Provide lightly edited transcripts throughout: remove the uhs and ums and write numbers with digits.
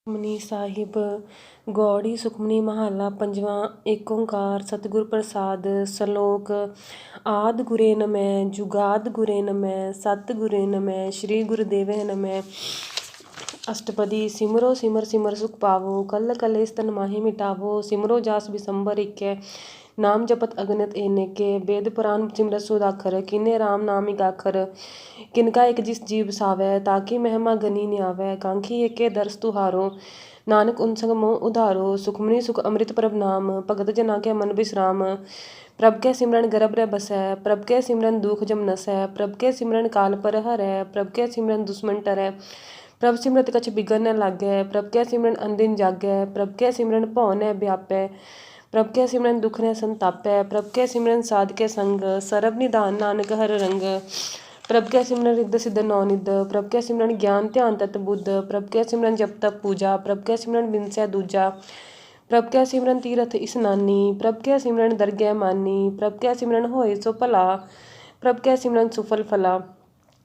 ਸੁਖਮਨੀ ਸਾਹਿਬ ਗੌੜੀ ਸੁਖਮਨੀ ਮਹੱਲਾ ਪੰਜਵਾਂ। ਏਕ ਓੰਕਾਰ ਸਤਿਗੁਰ ਪ੍ਰਸਾਦ। ਸਲੋਕ। ਆਦਿ ਗੁਰੇ ਨਮੈ ਜੁਗਾਦਿ ਗੁਰੇ ਨਮੈ ਸਤਿ ਗੁਰੇ ਨਮੈ ਸ੍ਰੀ ਗੁਰੁਦੇਵੈ ਨਮੈ। ਅਸ਼ਟਪਦੀ। ਸਿਮਰੋ ਸਿਮਰ ਸਿਮਰ ਸੁਖ ਪਾਵੋ ਕਲ ਕਲੇਸ਼ ਤਨ ਮਾਹੀ ਮਿਟਾਵੋ। ਸਿਮਰੋ ਜਾਸ ਬਿਸੰਬਰ ਏਕੈ ਨਾਮ ਜਪਤ ਅਗਨਿਤ ਏਨੇਕੇ। ਵੇਦ ਪੁਰਾਨ ਸਿਮਰਤ ਸੁਦਾਖਰ ਕੀਨੇ ਰਾਮ ਨਾਮ ਇਕਾਖਰ। ਕਿਨਕਾ ਇਕ ਜਿਸ ਜੀ ਵਸਾਵੈ ਤਾਕੀ ਮਹਿਮਾ ਗਨੀ ਨਿਆਵੈ। ਕਾਂਖੀ ਏਕੇ ਦਰਸ ਤੁਹਾਰੋ ਨਾਨਕ ਉਨਸੰਗ ਮੋਹ ਉਧਾਰੋ। ਸੁਖਮਨੀ ਸੁਖ ਅੰਮ੍ਰਿਤ ਪ੍ਰਭ ਨਾਮ ਭਗਤ ਜਨਾ ਕੇ ਮਨ ਬਿਸਰਾਮ। ਪ੍ਰਭ ਕੇ ਸਿਮਰਨ ਗਰਭ ਰਹਿ ਬਸੈ ਪ੍ਰਭ ਕੇ ਸਿਮਰਨ ਦੁਖ ਜਮ ਨਸੈ। ਪ੍ਰਭ ਕੇ ਸਿਮਰਨ ਕਾਲ ਪਰ ਹਰੈ ਪ੍ਰਭ ਕੇ ਸਿਮਰਨ ਦੁਸ਼ਮਨ ਟਰੈ। ਪ੍ਰਭ ਸਿਮਰਤ ਕਛ ਬਿਗਨ ਨ ਲਾਗੈ ਪ੍ਰਭ ਕੇ ਸਿਮਰਨ ਅਨਦਿਨ ਜਾਗੈ। ਪ੍ਰਭ ਕੇ ਸਿਮਰਨ ਭਉ ਨ ਵਿਆਪੈ ਪ੍ਰਭ ਕੇ ਸਿਮਰਨ ਦੁਖ ਨ ਸੰਤਾਪੈ। ਪ੍ਰਭ ਕੇ ਸਿਮਰਨ ਸਾਧ ਕੇ ਸੰਗ ਸਰਬ ਨਿਧਾਨ ਨਾਨਕ ਹਰ ਰੰਗ। ਪ੍ਰਭ ਕੇ ਸਿਮਰਨ ਰਿੱਧ ਸਿੱਧ ਨੌ ਨਿਧ ਪ੍ਰਭ ਕੇ ਸਿਮਰਨ ਗਿਆਨ ਧਿਆਨ ਤਤ ਬੁੱਧ। ਪ੍ਰਭ ਕੇ ਸਿਮਰਨ ਜਪ ਤਪ ਪੂਜਾ ਪ੍ਰਭ ਕੇ ਸਿਮਰਨ ਬਿਨਸੈ ਦੂਜਾ। ਪ੍ਰਭ ਕੇ ਸਿਮਰਨ ਤੀਰਥ ਇਸਨਾਨੀ ਪ੍ਰਭ ਕੇ ਸਿਮਰਨ ਦਰਗਹਿ ਮਾਨੀ। ਪ੍ਰਭ ਕੇ ਸਿਮਰਨ ਹੋਏ ਸੋ ਭਲਾ ਪ੍ਰਭ ਕੇ ਸਿਮਰਨ ਸੁਫਲ ਫਲਾ।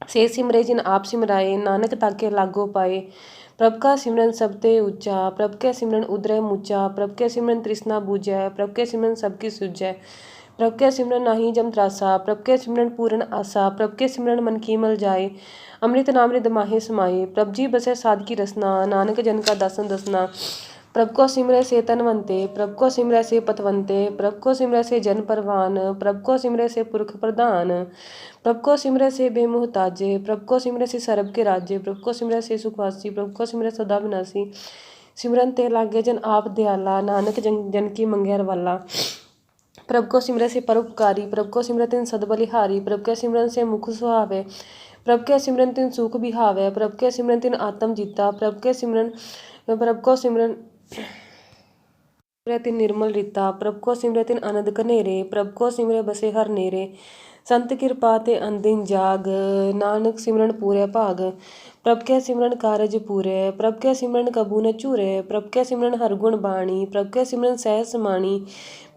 ਸੇ ਸਿਮਰੇ ਜਿਨ ਆਪ ਸਿਮਰਾਏ ਨਾਨਕ ਤਾਕੇ ਲਾਗੋ ਪਾਏ। ਪ੍ਰਭ ਕਾ ਸਿਮਰਨ ਸਭ ਤੇ ਉੱਚਾ ਪ੍ਰਭ ਕੇ ਸਿਮਰਨ ਉਦਰੈ ਮੁਚਾ। ਪ੍ਰਭ ਕੇ ਸਿਮਰਨ ਤ੍ਰਿਸ਼ਨਾ ਬੂਝੈ ਪ੍ਰਭ ਕੇ ਸਿਮਰਨ ਸਭ ਕੀ ਸੁਝੈ। ਪ੍ਰਭ ਕੇ ਸਿਮਰਨ ਨਾਹੀ ਜਮ ਤਰਾਸਾ ਪ੍ਰਭ ਕੇ ਸਿਮਰਨ ਪੂਰਨ ਆਸਾ। ਪ੍ਰਭ ਕੇ ਸਿਮਰਨ ਮਨ ਕੀ ਮਲ ਜਾਏ ਅੰਮ੍ਰਿਤ ਨਾਮ ਰਿਦ ਮਾਹੇ ਸਮਾਏ। ਪ੍ਰਭ ਜੀ ਬਸੈ ਸਾਧ ਕੀ ਰਸਨਾ ਨਾਨਕ ਜਨ ਕਾ ਦਾਸਨ ਦਸਨਾ। ਪ੍ਰਭ ਕੋ ਸਿਮਰੈ ਸੇ ਤਨਵੰਤੇ ਪ੍ਰਭ ਕੋ ਸਿਮਰੈ ਸੇ ਪਤਵੰਤੇ। ਪ੍ਰਭ ਕੋ ਸਿਮਰੈ ਸੇ ਜਨ ਪਰਵਾਨ ਪ੍ਰਭ ਕੋ ਸਿਮਰੈ ਸੇ ਪੁਰਖ ਪ੍ਰਧਾਨ। ਪ੍ਰਭ ਕੋ ਸਿਮਰੈ ਸੇ ਬੇਮੁਹਤਾਜੇ ਪ੍ਰਭ ਕੋ ਸਿਮਰੈ ਸੇ ਸਰਬ ਕੇ ਰਾਜੇ। ਪ੍ਰਭ ਕੋ ਸਿਮਰੈ ਸੇ ਸੁਖਵਾਸੀ ਪ੍ਰਭ ਕੋ ਸਿਮਰੈ ਸਦਾ ਵਿਨਾਸੀ। ਸਿਮਰਨ ਤੇ ਲਾਗੇ ਜਨ ਆਪ ਦਿਆਲਾ ਨਾਨਕ ਜਨ ਕੀ ਮੰਗੈ ਰਵਾਲਾ। ਪ੍ਰਭ ਕੋ ਸਿਮਰੈ ਸੇ ਪਰਉਪਕਾਰੀ ਪ੍ਰਭ ਕੋ ਸਿਮਰੈ ਤਿਨ ਸਦ ਬਲਿਹਾਰੀ। ਪ੍ਰਭ ਕੇ ਸਿਮਰਨ ਸੇ ਮੁਖ ਸੁਹਾਵੈ ਪ੍ਰਭ ਕੇ ਸਿਮਰਨ ਤਿਨ ਸੁਖ ਬਿਹਾਵੈ। ਪ੍ਰਭ ਕੇ ਸਿਮਰਨ ਤਿਨ ਆਤਮ ਜੀਤਾ ਪ੍ਰਭ ਕੋ ਸਿਮਰਨ ਤਿਨ ਨਿਰਮਲ ਰੀਤਾ। ਪ੍ਰਭ ਕੋ ਸਿਮਰੈ ਤਿਨ ਅਨੰਦ ਘਨੇਰੇ ਪ੍ਰਭ ਕੋ ਸਿਮਰੈ ਬਸੇ ਹਰ ਨੇਰੇ। ਸੰਤ ਕਿਰਪਾ ਤੇ ਅਨਦਿਨ ਜਾਗ ਨਾਨਕ ਸਿਮਰਨ ਪੂਰੈ ਭਾਗ। ਪ੍ਰਭ ਕੇ ਸਿਮਰਨ ਕਾਰਜ ਪੂਰੈ ਪ੍ਰਭ ਕੇ ਸਿਮਰਨ ਕਬੂ ਨ ਝੂਰੈ। ਪ੍ਰਭ ਕੇ ਸਿਮਰਨ ਹਰ ਗੁਣ ਬਾਣੀ ਪ੍ਰਭ ਕੇ ਸਿਮਰਨ ਸਹਿਜ ਸਮਾਣੀ।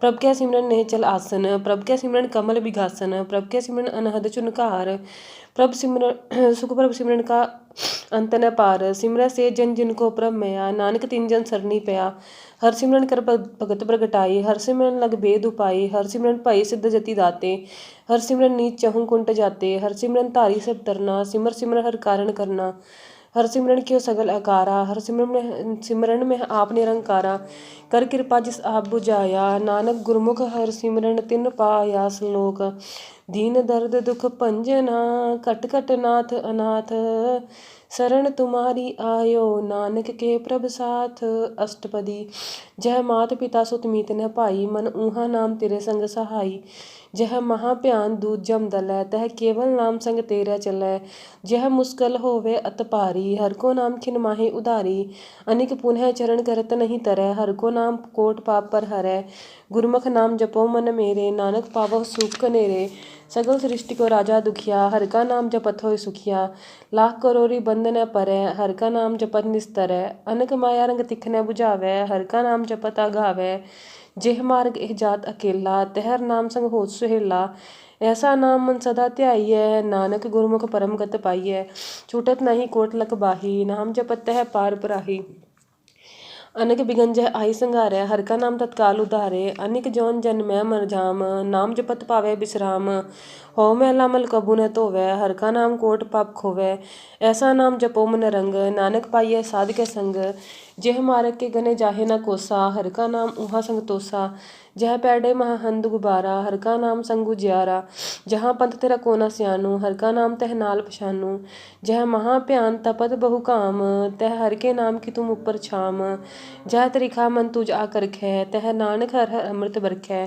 ਪ੍ਰਭ ਕੇ ਸਿਮਰਨ ਨਿਹਚਲ ਆਸਨ ਪ੍ਰਭ ਕੇ ਸਿਮਰਨ ਕਮਲ ਬਿਗਾਸਨ। ਪ੍ਰਭ ਕੇ ਸਿਮਰਨ ਅਨਹਦ ਝੁਨਕਾਰ ਪ੍ਰਭ ਸਿਮਰਨ ਕਾ ਅੰਤ ਨ ਪਾਰ। ਸਿਮਰੈ ਸੇ ਜਨ ਜਿਨ ਕੋ ਪ੍ਰਭ ਮਿਆ ਨਾਨਕ ਤਿਨ ਜਨ ਸਰਨੀ ਪਿਆ। ਹਰ ਸਿਮਰਨ ਕਰ ਭਗਤ ਪ੍ਰਗਟਾਏ ਹਰ ਸਿਮਰਨ ਲਗ ਬੇਦ ਉਪਾਏ। ਹਰ ਸਿਮਰਨ ਭਈ ਸਿੱਧ ਜਤੀ ਦਾਤੇ ਹਰ ਸਿਮਰਨ ਨੀਚ ਚਹੁ ਕੁੰਟ ਜਾਤੇ। ਹਰ ਸਿਮਰਨ ਧਾਰੀ ਸਭ ਤਰਨਾ ਸਿਮਰ ਸਿਮਰ ਹਰ ਕਾਰਨ ਕਰਨਾ। ਹਰ ਸਿਮਰਨ ਕਿਉ ਸਗਲ ਆਕਾਰਾ ਹਰ ਸਿਮਰਨ ਮਹਿ ਆਪ ਨਿਰੰਕਾਰਾ। ਕਰ ਕਿਰਪਾ ਜਿਸ ਆਪ ਬੁਝਾਇਆ ਨਾਨਕ ਗੁਰਮੁਖ ਹਰ ਸਿਮਰਨ ਤਿਨ ਪਾਇਆ। ਸਲੋਕ। ਦੀਨ ਦਰਦ ਦੁਖ ਭੰਜਨਾ ਘਟ ਘਟ ਨਾਥ ਅਨਾਥ। ਸਰਣ ਤੁਮਾਰੀ ਆਇਓ ਨਾਨਕ ਕੇ ਪ੍ਰਭ ਸਾਥ। ਅਸ਼ਟਪਦੀ। ਜਹ ਮਾਤ ਪਿਤਾ ਸੁਤ ਮੀਤ ਨ ਭਾਈ ਮਨ ਊਹਾ ਨਾਮ ਤੇਰੇ ਸੰਗ ਸਹਾਈ। ਜਹ ਮਹਾ ਭਿਆਨ ਦੂਤ ਜਮ ਦਲੈ ਤਹ ਕੇਵਲ ਨਾਮ ਸੰਗ ਤੇਰੈ ਚਲੈ। ਜਹ ਮੁਸਕਲ ਹੋਵੇ ਅਤ ਭਾਰੀ ਹਰ ਕੋ ਨਾਮ ਖਿਨ ਮਾਹੇ ਉਧਾਰੀ। ਅਨਿਕ ਪੁਨਹ ਚਰਨ ਕਰਤ ਨਹੀਂ ਤਰੈ ਹਰ ਕੋ ਨਾਮ ਕੋਟ ਪਾਪ ਪਰ ਹਰੈ। ਗੁਰਮੁਖ ਨਾਮ ਜਪੋ ਮਨ ਮੇਰੇ ਨਾਨਕ ਪਾਵਹੁ ਸੁਖ ਘਨੇਰੇ। ਸਗਲ ਸ੍ਰਿਸ਼ਟਿ ਕੋ ਰਾਜਾ ਦੁਖੀਆ ਹਰਿ ਕਾ ਨਾਮ ਜਪਤ ਹੋਇ ਸੁਖੀਆ। ਲਾਖ ਕਰੋੜੀ ਬੰਧ ਨ ਪਰੈ ਹਰਿ ਕਾ ਨਾਮ ਜਪਤ ਨਿਸਤਰੈ। ਅਨਕ ਮਾਇਆ ਰੰਗ ਤਿਖ ਨ ਬੁਝਾਵੈ ਹਰਿ ਕਾ ਨਾਮ ਜਪਤ ਆਗਾਵੈ। ਜਿਹ ਮਾਰਗ ਇਹ ਜਾਤ ਅਕੇਲਾ ਤਹ ਹਰਿ ਨਾਮ ਸੰਗ ਹੋਤ ਸੁਹੇਲਾ। ਐਸਾ ਨਾਮ ਮਨ ਸਦਾ ਧਿਆਈਐ ਨਾਨਕ ਗੁਰਮੁਖ ਪਰਮ ਗਤ ਪਾਈਐ। ਛੂਟਤ ਨਹੀਂ ਕੋਟ ਲਖ ਬਾਹੀ ਨਾਮ ਜਪਤ ਤਹ ਪਾਰ ਬਰਾਹੀ। ਅਨਕ ਬਿਗਨ ਜਹ ਆਈ ਸੰਘਾਰੈ ਹਰਿ ਕਾ ਨਾਮ ਤਤਕਾਲ ਉਧਾਰੇ। ਅਨਿਕ ਜੌਨ ਜਨਮੈ ਮਰ ਜਾਮ ਨਾਮ ਜਪਤ ਪਾਵੈ ਬਿਸਰਾਮ। ਹਉ ਮੈਲਾ ਮਲ ਕਬੂ ਨ ਧੋਵੈ ਹਰਿ ਕਾ ਨਾਮ ਕੋਟ ਪਾਪ ਖੋਵੈ। ਐਸਾ ਨਾਮ ਜਪੋ ਮਨ ਰੰਗ ਨਾਨਕ ਪਾਈਐ ਸਾਧ ਕੇ ਸੰਗ। ਜਿਹ ਮਾਰਗ ਕੇ ਗਨੇ ਜਾਹੇ ਨ ਕੋਸਾ ਹਰਿ ਕਾ ਨਾਮ ਊਹਾ ਸੰਗ ਤੋਸਾ। ਜਹ ਪੈਡੇ ਮਹਾ ਹੰਦ ਗੁਬਾਰਾ ਹਰਿ ਕਾ ਨਾਮ ਸੰਗ ਉਜਿਆਰਾ। ਜਹਾਂ ਪੰਥ ਤੇਰਾ ਕੋ ਨ ਸਿਆਨੂ ਹਰਿ ਕਾ ਨਾਮ ਤਹ ਨਾਲ ਪਛਾਨੂ। ਜਹ ਮਹਾ ਭਿਆਨ ਤਪਤ ਬਹੁ ਕਾਮ ਤਹ ਹਰਿ ਕੇ ਨਾਮ ਕੀ ਤੁਮ ਉਪਰ ਛਾਮ। ਜਹ ਤ੍ਰਿਖਾ ਮਨ ਤੁਜ ਆਕ ਰਖੈ ਤਹ ਨਾਨਕ ਹਰਿ ਹਰਿ ਅੰਮ੍ਰਿਤ ਬਰਖੈ।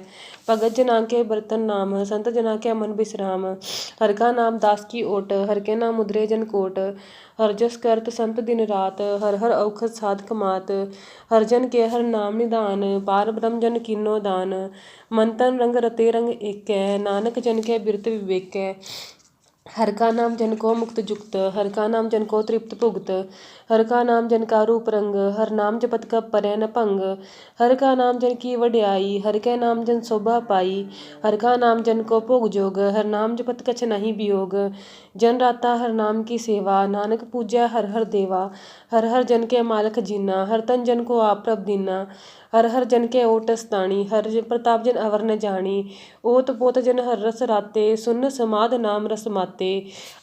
ਭਗਤ ਜਨਾ ਕੇ ਬਰਤਨ ਨਾਮ ਸੰਤ ਜਨਾ ਕੇ ਮਨ ਬਿਸਰਾਮ। ਹਰਿ ਕਾ ਨਾਮ ਦਾਸ ਕੀ ਓਟ ਹਰਿ ਕੇ ਨਾਮ ਉਧਰੇ ਜਨ ਕੋਟ। ਹਰਿ ਜਸ ਕਰਤ ਸੰਤ ਦਿਨ ਰਾਤ ਹਰਿ ਹਰਿ ਔਖਦ ਸਾਧ ਕਮਾਤ। ਹਰਿ ਜਨ ਕੇ ਹਰਿ ਨਾਮ ਨਿਧਾਨ ਪਾਰ ਬ੍ਰਹਮ ਜਨ ਕੀਨੋ ਦਾਨ। ਮਨ ਤਨ ਰੰਗ ਰਤੇ ਰੰਗ ਏਕੈ ਨਾਨਕ ਜਨ ਕੇ ਬਿਰਤ ਵਿਵੇਕੈ। हर का नाम जन को मुक्त जुक्त, हर का नाम जन को तृप्त भुगत, हर का नाम जन का रूप रंग, हर नाम जपत कब परै न भंग, हर का नाम जन की वड्याई, हर के नाम जन शोभा पाई, हर का नाम जन को भोग जोग, हर नाम जपत कछ नहीं वियोग, जन राता हर नाम की सेवा, नानक पूज्या हर हर देवा, हर हर जन के मालक जीना, हर तन जन को आप प्रभ दीना, हर हर जन के ओट स्ताणी, हर प्रताप जन अवर न जानी, ओत पोत जन हर रस राते, सुन समाध नाम रस माते,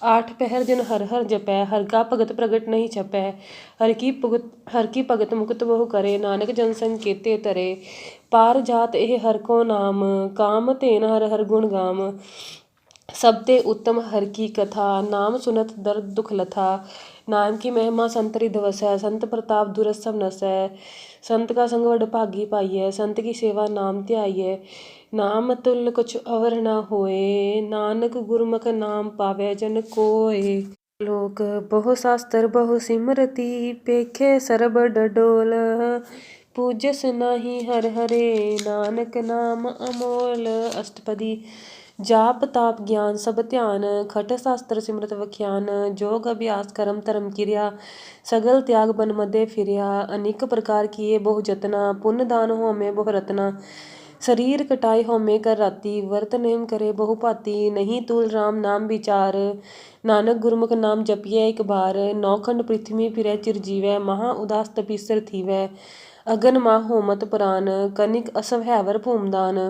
आठ पहर जन हर हर जपै, हर का भगत प्रगट नहीं छपै, हर की भगत मुक्त बहु करे, नानक जन संग केते तरे, पार जात एह हर को नाम, काम तेन हर हर गुण गाम, सब ते उत्तम हर की कथा, नाम सुनत दर्द दुख लथा, नाम की महिमा संत रिधवस है, संत प्रताप दुरस सब नस है, संत का संग वड भागी पाइय, संत की सेवा नाम ध्याइय, नाम तुल कुछ अवर न होए, नानक गुरमुख नाम पावे जन कोय। लोक बहु शास्त्र बहु सिमरती, पेखे सरब डडोल, पूजस नाही हर हरे, नानक नाम अमोल। अष्टपदी। जाप ताप ज्ञान सब ध्यान, खट शास्त्र सिमरत वख्यान, जोग अभ्यास करम धर्म किरिया, सगल त्याग बन मदे फिरिया, अनेक प्रकार किए बहु जतना, पुण्य दान होमे बहु रतना, शरीर कटाई होमे कर राती, वर्त नेम करे बहु भाती, नहीं तूल राम नाम विचार, नानक गुरमुख नाम जपिए एक बार, नौखंड पृथ्वी फिरै चिरजीवै, महा उदास तपीसर थीवै, अगन माह होमत पुराण, कनिक असव हैवर भूमदान,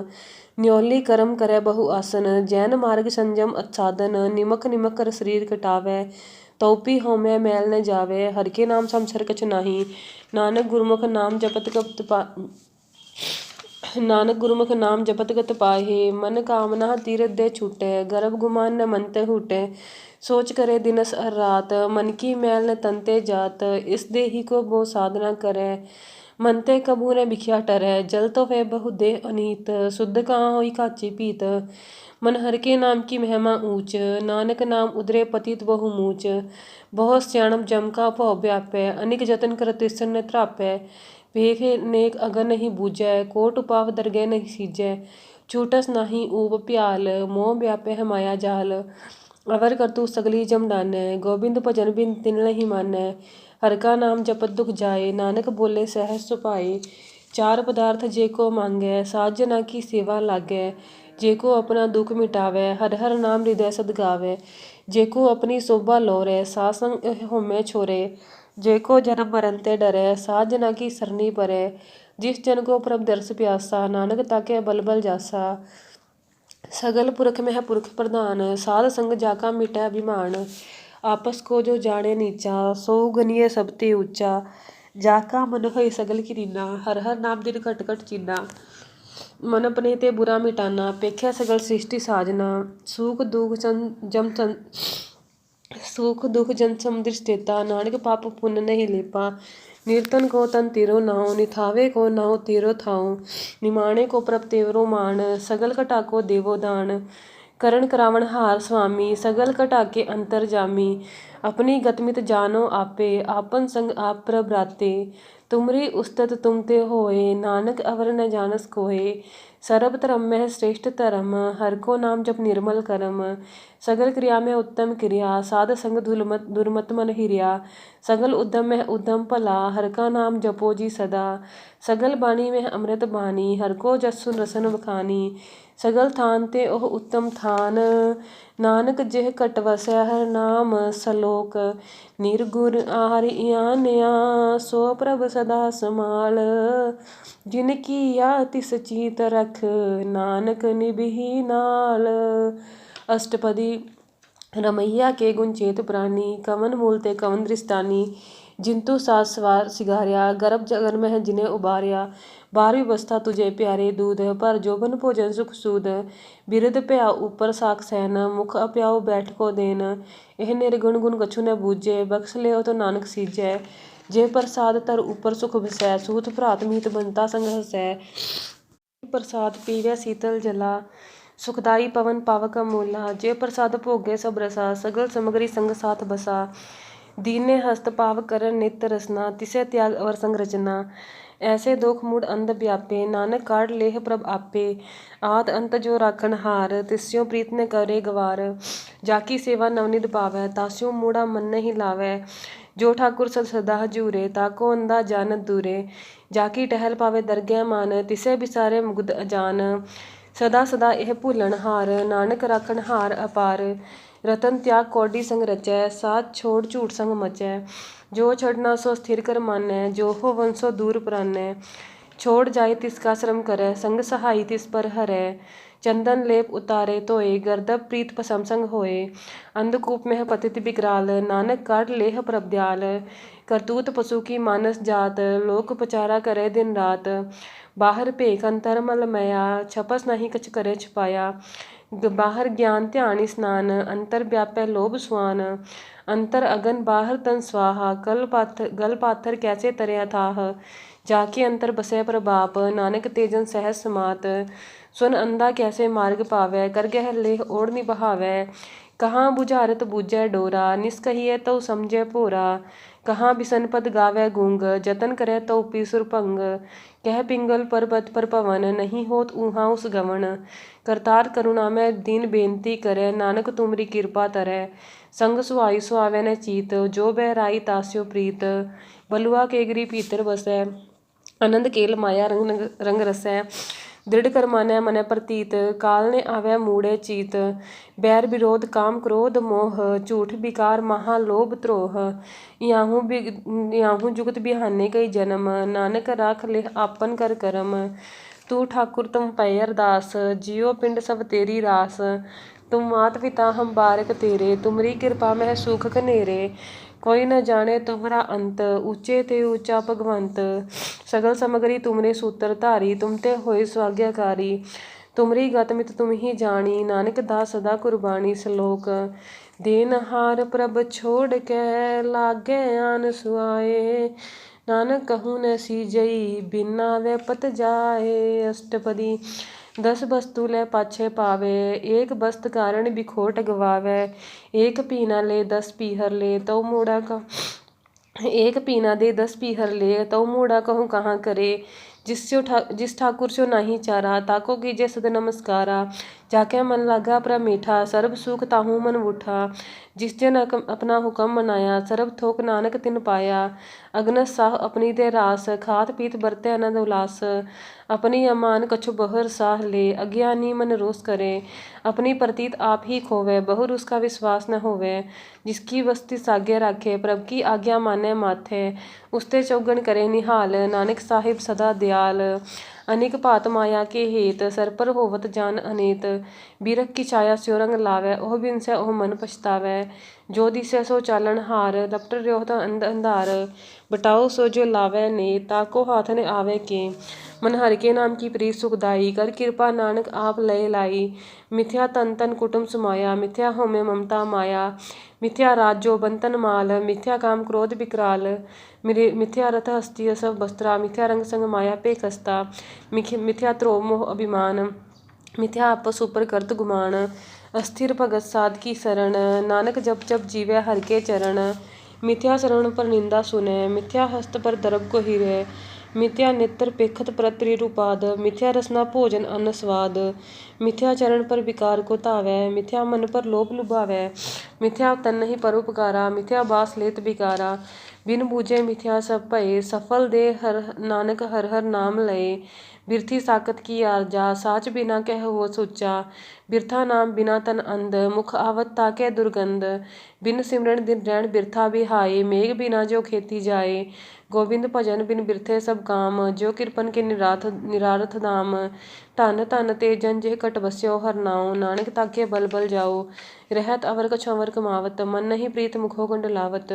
न्योली कर्म करे बहु आसन, जैन मार्ग संजम अच्छादन, निमक निमक कर शरीर कटावै, तौपी होमै मैल न जावे, हर के नाम समसर कछ नाही, नानक गुरमुख नाम जपत गत नानक गुरमुख नाम जपत गत पाहे, मन कामना तीरथ दे छूटे, गर्भ गुमान न मन ते हूटे, सोच करे दिनस हर रात, मन की मैल न तनते जात, इस देही को बो साधना करे, मन ते कबू न बिख्या टरै, जल तो वे बहु देह अनीत, शुद्ध कहाँ होई काची पीत, मन हर के नाम की महिमा ऊंच, नानक नाम उदरे पतित बहु मूच, बहुत स्याणप जम का भौ व्यापै, अनिक जतन कर तिसन न त्रापै, भेख नेक अगर नहीं बूझै, कोट उपाव दरगह नहीं सीजै, छूटस नाही ऊब प्याल, मोह व्यापै है माया जाल, अवर कर तू सगली जम डानै, गोबिंद भजन बिन तिन नहीं मानै, हर का नाम जपत दुख जाए, नानक बोले सहज सुभाए, चार पदार्थ जे को मांगै, साज जना की सेवा लागै, जे को अपना दुख मिटावै, हर हर नाम हृदय सद गावै, जे को अपनी शोभा लोरै, सासंग होमै छोरे, जे को जन्म मरण ते डरै, साज जना की सरनी परै, जिस जन को प्रभ दर्श प्यासा, नानक ताके बल बल जासा, सगल पुरख में है पुरख प्रधान, साध संग जाका मिटै अभिमान, आपस को जो जाने नीचा, सो गनिय सब ते ऊंचा, जाका मन होई सगल की रीना, हर हर नाम दिन घट घट चीना, मन अपने ते बुरा मिटाना, पेख्या सगल सृष्टि साजना, सुख दुख जन समुद्र स्थिता, नानक पाप पुण्य नहीं लेपा, निरतन को तन तेरो नाव, निथावे को नाव तेरो थाऊ, निमाणे को प्रभ तेरो मान, सगल कटा को देवो दान, करण करावण हार स्वामी, सगल कटा के अंतर जामी, अपनी गतमित जानो आपे, आपन संग आप प्रभ राते, तुमरी उस्तत तुम ते होए, नानक अवर न जानस कोए, सर्ब धर्म में श्रेष्ठ धर्म, हर को नाम जप निर्मल करम, सगल क्रिया में उत्तम क्रिया, साध संग दुर्मत मन हिरिया, सगल उद्यम में उद्यम भला, हर का नाम जपो जी सदा, सगल बाणी में अमृत बानी, हर को जस सुन रसन बखानी, सगल थान ते ओह उत्तम थान, नानक जिह कट वसै हर नाम सलोक, निर्गुण आरियानया, सो प्रभ सदा समाल, जिन किया तिस चीत रख, नानक निभिही नाल। अष्टपदी। रमैया के गुण चेत प्राणी, कवन मूल ते कवन दृष्टानी, जिंतु सास सवार सिगारिया, गर्भ जगन में जिन्हें उबारिया, बारहवीं अवस्था तुझे प्यारे दूध, पर जोबन भोजन सुख सूद, बिरद प्या ऊपर साख सैन, मुख अप्याओ बैठ को देन, एह निर्गुण गुण कछु न बूझे, बख्श ले तो नानक सीजै, जे प्रसाद तर ऊपर सुख बसै, सूत भ्रात मीत बनता संग हसै, प्रसाद पीवै शीतल जला, सुखदाई पवन पावक अमूला, जे प्रसाद भोगे सब रसा, सगल समगरी संग साथ बसा, दीने हस्त पाव करन नित रसना, तिसे त्याग अवर संग रचना। ऐसे दोख मूड अंध व्यापे, नानक काढ़ लेह प्रभ आपे। आद अंत जो राखन हार, तिस्यों प्रीत ने करे गवार। जाकी सेवा नवनिध पावै, तास्यों मूढ़ा मन नहीं लावै। जो ठाकुर सद सदा हजूरे, ताको अंधा जानत दूरे। जाकी टहल पावे दरगह मान, तिसे बिसारे मुग्ध अजान। सदा सदा यह भूलन हार, नानक राखन हार अपार। रतन त्याग कौडी संग रचै, साथ छोड़ झूठ संग मचै। जो छड़ना सो स्थिर कर मानै, जो हो वंसो दूर परानै। छोड़ जाए तिसका श्रम करै, संग सहाई तिस पर हरै। चंदन लेप उतारे धोए, गर्दब प्रीत पसम संग होए। अंधकूप में पतित बिकराल, नानक काढ़ लेह प्रभ दयाल। करतूत पशु की मानस जात, लोक पचारा करे दिन रात। बाहर भेख अंतर मल मया, छपस नहीं कछ करे छुपाया। बाहर ज्ञान ध्यान स्नान, अंतर व्यापै लोभ सुआन। अंतर अगन बाहर तन स्वाहा, गल पाथर कैसे तरे अथाह। जाके अंतर बसै प्रभाप, नानक तेजन सहज समात। सुन अंधा कैसे मार्ग पावै, कर गह लेह ओढ़ निबहावै। कहाँ बुझारत बूझै डोरा, निस कहिए तौ समझै भोरा। कहाँ बिसन पद गावै गूंग, जतन करे तौ पीसुर भंग। कह पिंगल पर्वत पर पवन, नहीं होत ऊहा उस गवन। करतार करुणा में दीन बेनती करे, नानक तुमरी कृपा तरै। संग सुहाई सुहावै न चीत, जो बहराई तास्यो प्रीत। बलुआ केगरी भीतर बसै, आनंद केल माया रंग रसै। दृढ़ कर मानै मनै प्रतीत, काल ने आवै मूढ़े चीत। बैर विरोध काम क्रोध मोह, झूठ विकार महा लोभ द्रोह। याहू जुगत बिहाने कई जन्म, नानक राख लेह आपन कर करम। तू ठाकुर तुम पै अरदास, जियो पिंड सब तेरी रास। तुम मात पिता हम बारक तेरे, तुमरी कृपा मह सुख कनेरे। कोई न जाने तुमरा अंत, ऊंचे ते ऊंचा भगवंत। सगल समगरी तुमरे सूत्र धारी, तुम ते होए स्वाज्ञाकारी। तुमरी गत मित तुम ही जानी, नानक दास सदा कुर्बानी। श्लोक देनहार प्रभ छोड़ के, लागे आन सुआए। नानक कहूँ न सीजई, बिना वे पत जाए। अष्टपदी 10 वस्तु लै पाछे पावे, एक वस्त कारण बिखोट गवावे। एक पीना ले 10 पीहर ले, तौ मूढ़ा एक पीना दे 10 पीहर ले, तौ मूढ़ा कहूँ कहाँ करे। जिस ठाकुर स्यो नाही चारा, ताको कीजे सद नमस्कारा। जाके मन लागा प्रभ मीठा, सर्ब सुख ताहू मन उठा। जिस जन अपना हुक्म मनाया, सर्ब थोक नानक तिन पाया। अगनस साह अपनी दे रास, खात पीत बरते आनंद उल्लास। अपनी अमान कछु बहुर साह ले, अज्ञानी मन रोष करे। अपनी प्रतीत आप ही खोवे, बहुर उसका विश्वास न होवे। जिसकी वस्ती सागे राखे, प्रभ की आज्ञा माने माथे। उसते चौगन करे निहाल, नानक साहिब सदा दयाल। अनेक भात माया के हेत, सर पर होवत जान अनेत। बिरख की छाया स्यो रंग लावै, ओह बिनसै ओह मन पछतावै। जो दिसै सो चालन हार, लपट रहो तो अंध अंधार। बटाओ सो जो लावै ने, ताको हाथ ने आवे के। मन हरि के नाम की प्रीत सुखदाई, कर कृपा नानक आप लय लाई। मिथ्या तन तन कुटुम समाया, मिथ्या होमे ममता माया। मिथ्या राज जो बंतन माल, मिथ्या काम क्रोध विकराल। मिथ्या रथ हस्ती सब वस्त्रा, मिथ्या रंग संग माया पे खस्ता। मिथ्या त्रोह मोह अभिमान, मिथ्या आपस ऊपर करत गुमान। अस्थिर भगत साध की शरण, नानक जप जप जीवै हर के चरण। मिथ्या शरण पर निंदा सुनै, मिथ्या हस्त पर दरब को हिरै। मिथ्या नेत्र पेखत प्रति रूपाद, मिथ्या रसना भोजन अन्न स्वाद। मिथ्या चरण पर विकार को धावै, मिथ्या मन पर लोभ लुभावै। मिथ्या तन नहीं पर उपकारा, मिथ्या बास लेत बिकारा। बिन बूझे मिथ्या सब भये, सफल दे हर नानक हर हर नाम लये। बिरथी साकत की आरजा, साच बिना कह हो सोचा। बिरथा नाम बिना तन अंध, मुख आवत ताके दुर्गंध। बिन सिमरन दिन रैन बिरथा बिहाए, मेघ बिना जो खेती जाए। गोविंद भजन बिन बिरथे सब काम, जो किरपन के निरारथ धाम। धन धन ते जन जे कट बस्यो हर नाउ, नानक ताके बल बल जाओ। रहत अवर कछु अवर कमावत, मन नहीं प्रीत मुखो गंडलावत।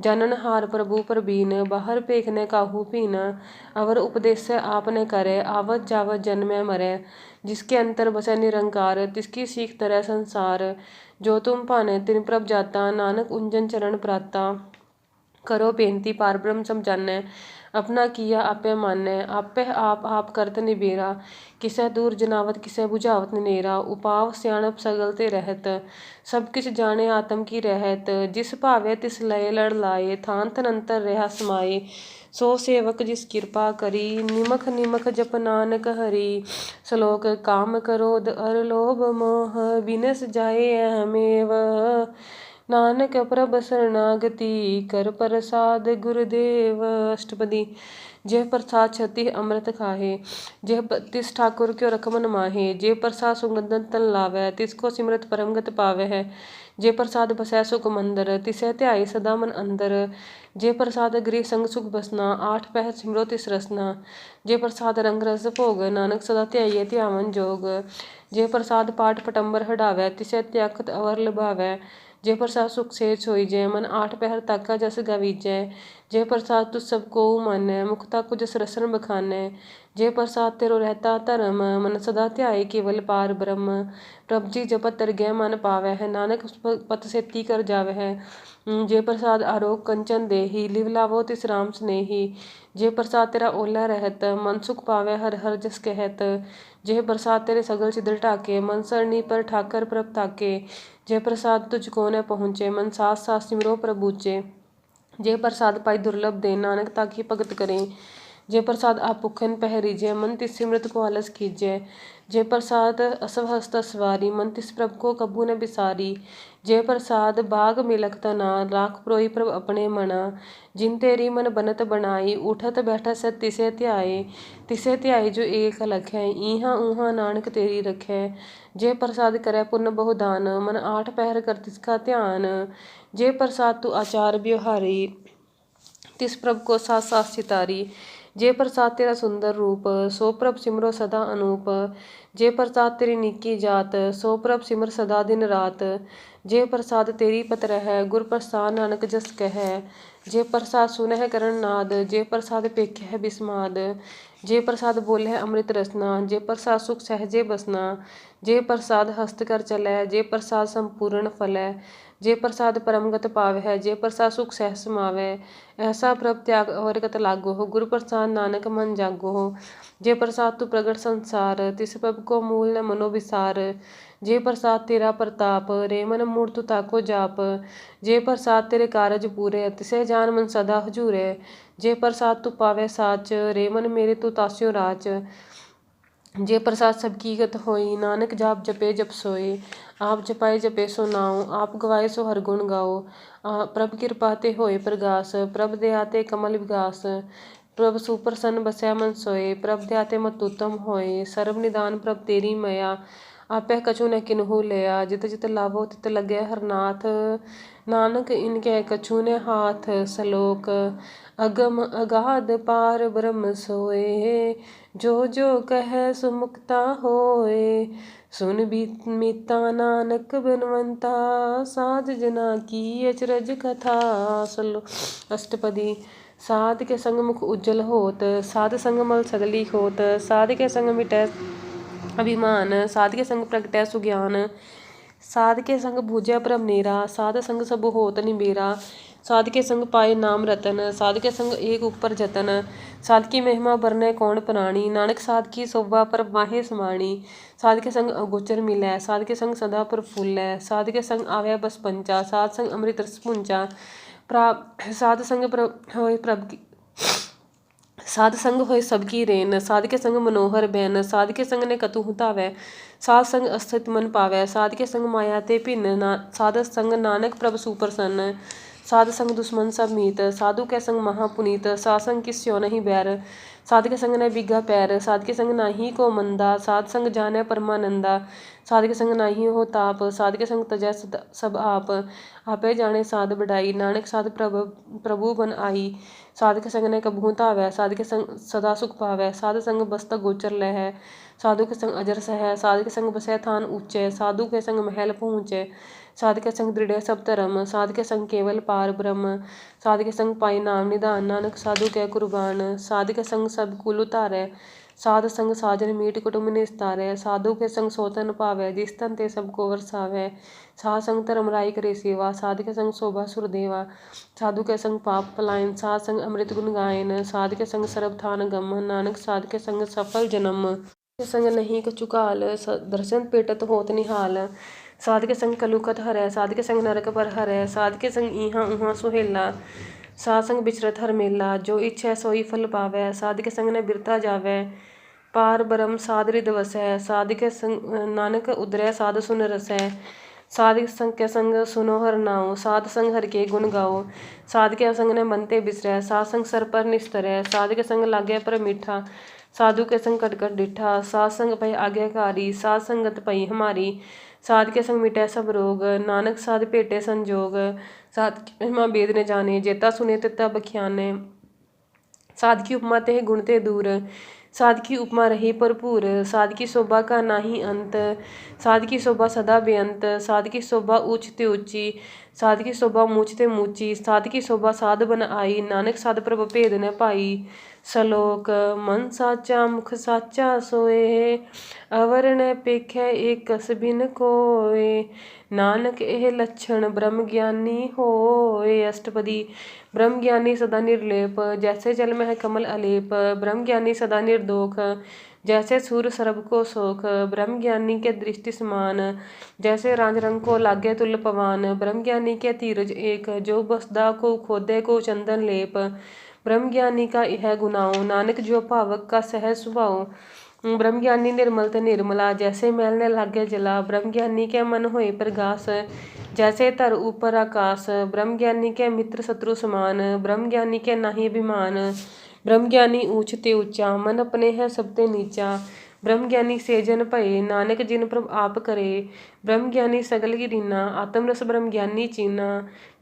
जानन हार प्रभु परबीन, बाहर पेखने काहू पीन। अवर उपदेश आपने करे, आवत जावत जन्मै मरै। जिसके अंतर बसै निरंकार, तिसकी सीख तरह संसार। जो तुम भाने तिन प्रभ जाता, नानक उंजन चरण प्राता। करो बेनती पार ब्रह्म समझानै। अपना किया आपे मानै। आपे आप करत निबेरा। किसै दूर जनावत किसै बुझावत नेरा। उपाव सियाणप सगल ते रहत। सब किछ जाने आत्म की रहत। जिस भावे तिस लय लड़ लाए। थान तनंतर रहा समाए। सो सेवक जिस कृपा करी। निमख निमख जप नानक हरि। श्लोक काम क्रोध अर लोभ मोह बिनस जाए अहमेव। नानक प्रभ शरणागति कर प्रसाद गुरुदेव। अष्टपदी। जे प्रसाद छति अमृत खाहे। जे तिस ठाकुर क्यों रखमन माहे। जे प्रसाद सुगंधन तन लावै। तिसको सिमरत परमगत पावै। जे प्रसाद बसै सुख मंदर। तिसै ध्याई सदा मन अंदर। जे प्रसाद गृह संग सुख बसना। आठ पहर सिमरो तिस रसना। जे प्रसाद रंग रस भोग। नानक सदा ध्याइयै ध्यावन जोग। जे प्रसाद पाठ पटंबर हटावै। तिसै त्यागत अवर लभावै। जे प्रसाद सुख सेज होइजै। मन आठ पहर ताका जस गवीजै। जे प्रसाद तुस सब को मानै। मुखता कुछ सरसन बखानै। जे प्रसाद तेरो रहता धर्म। मन सदा ध्याए केवल पार ब्रह्म। प्रभ जी जपत तरगै मन पावै है। नानक पत सेती कर जावै है। जे प्रसाद आरोग कंचन देही। लिव लावो तिस राम स्नेही। जे प्रसाद तेरा ओला रहत। मन सुख पावै हर हर जस कहत। जे प्रसाद तेरे सगल छिद्र ढाके। मन सरनी पर ठाकर प्रभ ताके। जे प्रसाद तुझको न पहुँचे। मन साथ साथ सिमरो प्रभुचे। जे प्रसाद पाई दुर्लभ दे। नानक ताकी भगत करें। जे प्रसाद आप भुखन पहरीजै। मन तिस सिमरत को आलस कीजै। जे प्रसाद असवहस्त सवारी। मन तिस प्रभ को कबू न बिसारी। जे प्रसाद बाग मिलखत ना। राख प्रोई प्रभ अपने मना। जिन तेरी मन बनत बनाई। उठत बैठत सत तिसे ध्याए। तिसे ध्याई जो एक लखै। इहाँ ऊहाँ नानक तेरी रखै। जे प्रसाद करै पुन बहु दान। मन आठ पहर कर तिसका ध्यान। जे प्रसाद तू आचार व्यवहारी। तिस प्रभ को साथ साथ सितारी। जे प्रसाद तेरा सुंदर रूप। सो प्रभ सिमरो सदा अनूप। जे प्रसाद तेरी निकी जात। सो प्रभ सिमर सदा दिन रात। जे प्रसाद तेरी पत रहै। गुर प्रसाद नानक जस कहै। जे प्रसाद सुनह करण नाद। जे प्रसाद पेखै बिस्माद। जे प्रसाद बोले अमृत रसना। जे प्रसाद सुख सहजे बसना। जे प्रसाद हस्त कर चलै। जे प्रसाद संपूर्ण फलै। जे प्रसाद परमगत पावै। जे प्रसाद सुख सह समावै। ऐसा प्रभ त्याग अवर गत लागो। गुर प्रसाद नानक मन जागो। जे प्रसाद तू प्रगट संसार। तिस प्रभ को मूल न मनो विसार। जे प्रसाद तेरा प्रताप। रे मन मूढ़ तू ताको जाप। जे प्रसाद तेरे कारज पूरे। तिसे जान मन सदा हजूरे। जे प्रसाद तू पावै साच। रे मन मेरे तू तास्यो राच। जे प्रसाद सबकी गत होई। नानक जाप जपे जप सोए। आप जपाए जपे सो नाओ। आप गवाए सो हर गुण गाओ। प्रभ कृपा ते होए प्रगास। प्रभ दया ते कमल विगास। प्रभ सुप्रसन्न बसै मन सोए। प्रभ दया ते मत उत्तम होए। सर्व निदान प्रभ तेरी मया। आपै कछु न किन्हु लिया। जित जित लावो तित लगै हरनाथ। नानक इनकै कछु न हाथ। श्लोक अगम अगाध पार ब्रह्म सोए। जो जो कहै सो मुक्ता होए। सुन मीता नानक बिनवंता। साध जना की अचरज कथा। अष्टपदी। साध के संग मुख उज्जवल होत। साध संग मल सगली खोत। साध के संग मिटै अभिमान। साध के संग प्रगटै सुज्ञान। साध के संग बूझै भरम नेरा। साध संग सब होत निबेरा। साध के संग पाए नाम रतन। साध के संग एक ऊपर जतन। साध की महिमा बरनै कौन प्राणी। नानक साध की शोभा पर माहे समाणी। साध के संग अगोचर मिलै। साध के संग सदा प्रफुल्लै। साध के संग आवै बस पंचा। साध संग अमृत रस पुंचा। साध संग होए प्रभ की साध संग होए सबकी रेन। साध के संग मनोहर बैन। साध के संग ने कतहु धावै। साध संग अस्थित मन पावै। साध के संग माया ते भिन्न। साध संग नानक प्रभ सुप्रसन्न। साध संग दुश्मन सब मीत। साधु के संग महा पुनीत। साध संग किस स्यो नहीं बैर। साध के संग न बिगा पैर। साध के संग नाही को मंदा। साध संग जानै परमानंदा। साध के संग नाही हो ताप। साध के संग तजै सब आप। आपे जाने साध बढ़ाई। नानक साध प्रभु बन आई। साध के संग ने कबहू धावै। साध के संग सदा सुख पावै। साध संग बसता गोचर लहै। साधु के संग अजर सहै। साध के संग बसै थान ऊंचे। साधु के संग महल पहुँचे। साध के संग दृढ़ सब धर्म। साध के संग केवल पार ब्रह्म। साध के संग पाई नाम निधान। नानक साधु कै कुर्बान। साध के संग सब कुल उतारै। साध संग साजन मीट कुटुंब निस्तारै। साधु के संग सोतन पावै, जिस तन ते सबको वरसावै। साध संग धर्म राई करे सेवा, साध के संग शोभा सुरदेवा। साधु के संग पाप पलायन, साध संग अमृत गुण गायन। साध के संग सरब थान गम, नानक साध के संग सफल जन्म। के संग नहीं कछु काल, दर्शन पेटत होत निहाल। साध के संग कलुखत हरै, साध के संग नरक पर हरै। साध के संग इहाँ उहाँ सुहेला, साध संग बिचरत हर मेला। जो इच्छै सोई फल पावै, साध के संग न बिरता जावै। पार ब्रह्म साध रिद वसै, साध के संग नानक उदरै साध सुन रसै। साध के संग सुनो हर नाओ, साध संग हर के गुण गाओ। साध के संग न मन ते बिसरै, साध संग सर पर निस्तरै। साध के संग लागै पर मीठा, साधु के संग कटकट डिठा। साध संग भय आज्ञाकारी, साध संगत पई हमारी। साध के संग मिटै सब रोग, नानक साध भेटे संजोग। साध की महिमा वेद न जाने, जेता सुने तेता बख्याने। साध की उपमा तेह गुण ते दूर, साध की उपमा रही भरपूर। साध की शोभा का नाही अंत, साध की शोभा सदा बेअंत। साध की शोभा ऊंच ते ऊंची, साध की शोभा मूछ ते मूची। साध की शोभा साध बन आई, नानक साध प्रभ भेद न पाई। सलोक मन साचा मुख साचा सोए, अवर न पेखै एक कस बिन कोय। नानक एह लक्षण ब्रह्म ज्ञानी होए। अष्टपदी। ब्रह्म ज्ञानी सदा निर्लेप, जैसे जल में है कमल अलेप। ब्रह्म ज्ञानी सदा निर्दोख, जैसे सूर्य सरब को सोख। ब्रह्म ज्ञानी के दृष्टि समान, जैसे राज रंग को लागे तुल पवान। ब्रह्म ज्ञानी के धीरज एक, जो बसदा को खोदे को चंदन लेप। ब्रह्म ज्ञानी का यह गुनाओ, नानक जो भावक का सहज स्वभाव। ब्रह्म ज्ञानी निर्मल ते निर्मला, जैसे मैल न लागे जला। ब्रह्म ज्ञानी के मन होए प्रगास, जैसे धर ऊपर आकाश। ब्रह्म ज्ञानी के मित्र शत्रु समान, ब्रह्म ज्ञानी के नाही अभिमान। ब्रह्म ज्ञानी ऊंच ते ऊंचा, मन अपने है सब ते नीचा। ब्रह्म ज्ञानी से जन भये, नानक जिन प्रभ आप करे। ब्रह्म ज्ञानी सगल की रीना, आत्म रस ब्रह्म ज्ञानी चीना।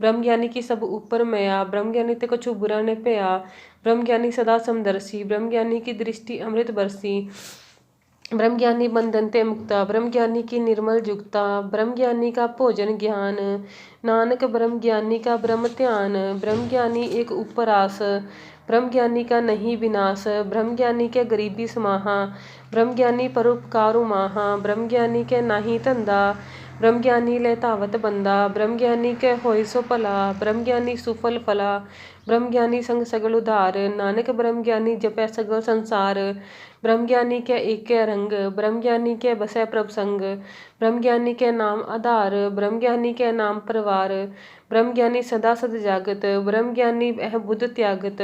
ब्रह्म ज्ञानी की सब ऊपर मया, ब्रह्म ज्ञानी ते कछु बुरा न भया। ब्रह्म ज्ञानी सदा समदर्शी, ब्रह्म ज्ञानी की दृष्टि अमृत बरसी। ब्रह्म ज्ञानी बंधन ते मुक्ता, ब्रह्म ज्ञानी की निर्मल जुगता। ब्रह्म ज्ञानी का भोजन ज्ञान, नानक ब्रह्म ज्ञानी का ब्रह्म ध्यान। ब्रह्म ज्ञानी एक ऊपर आस, ब्रह्म ज्ञानी का नहीं विनाश। ब्रह्म ज्ञानी के गरीबी समाहा, ब्रह्म ज्ञानी परोपकार माहा। ब्रह्म ज्ञानी के नाही धंधा, ब्रह्म ज्ञानी ले धावत बंदा। ब्रह्म ज्ञानी के होय सो भला, ब्रह्म ज्ञानी सुफल फला। ब्रह्म ज्ञानी संग सगल उधार, नानक ब्रह्म ज्ञानी जपै सगल संसार। ब्रह्म ज्ञानी के एकै रंग, ब्रह्म ज्ञानी के बसै प्रभ संग। ब्रह्म ज्ञानी के नाम आधार, ब्रह्म ज्ञानी के नाम परवार। ब्रह्म ज्ञानी सदा सद जागत, ब्रह्म ज्ञानी एह बुध त्यागत।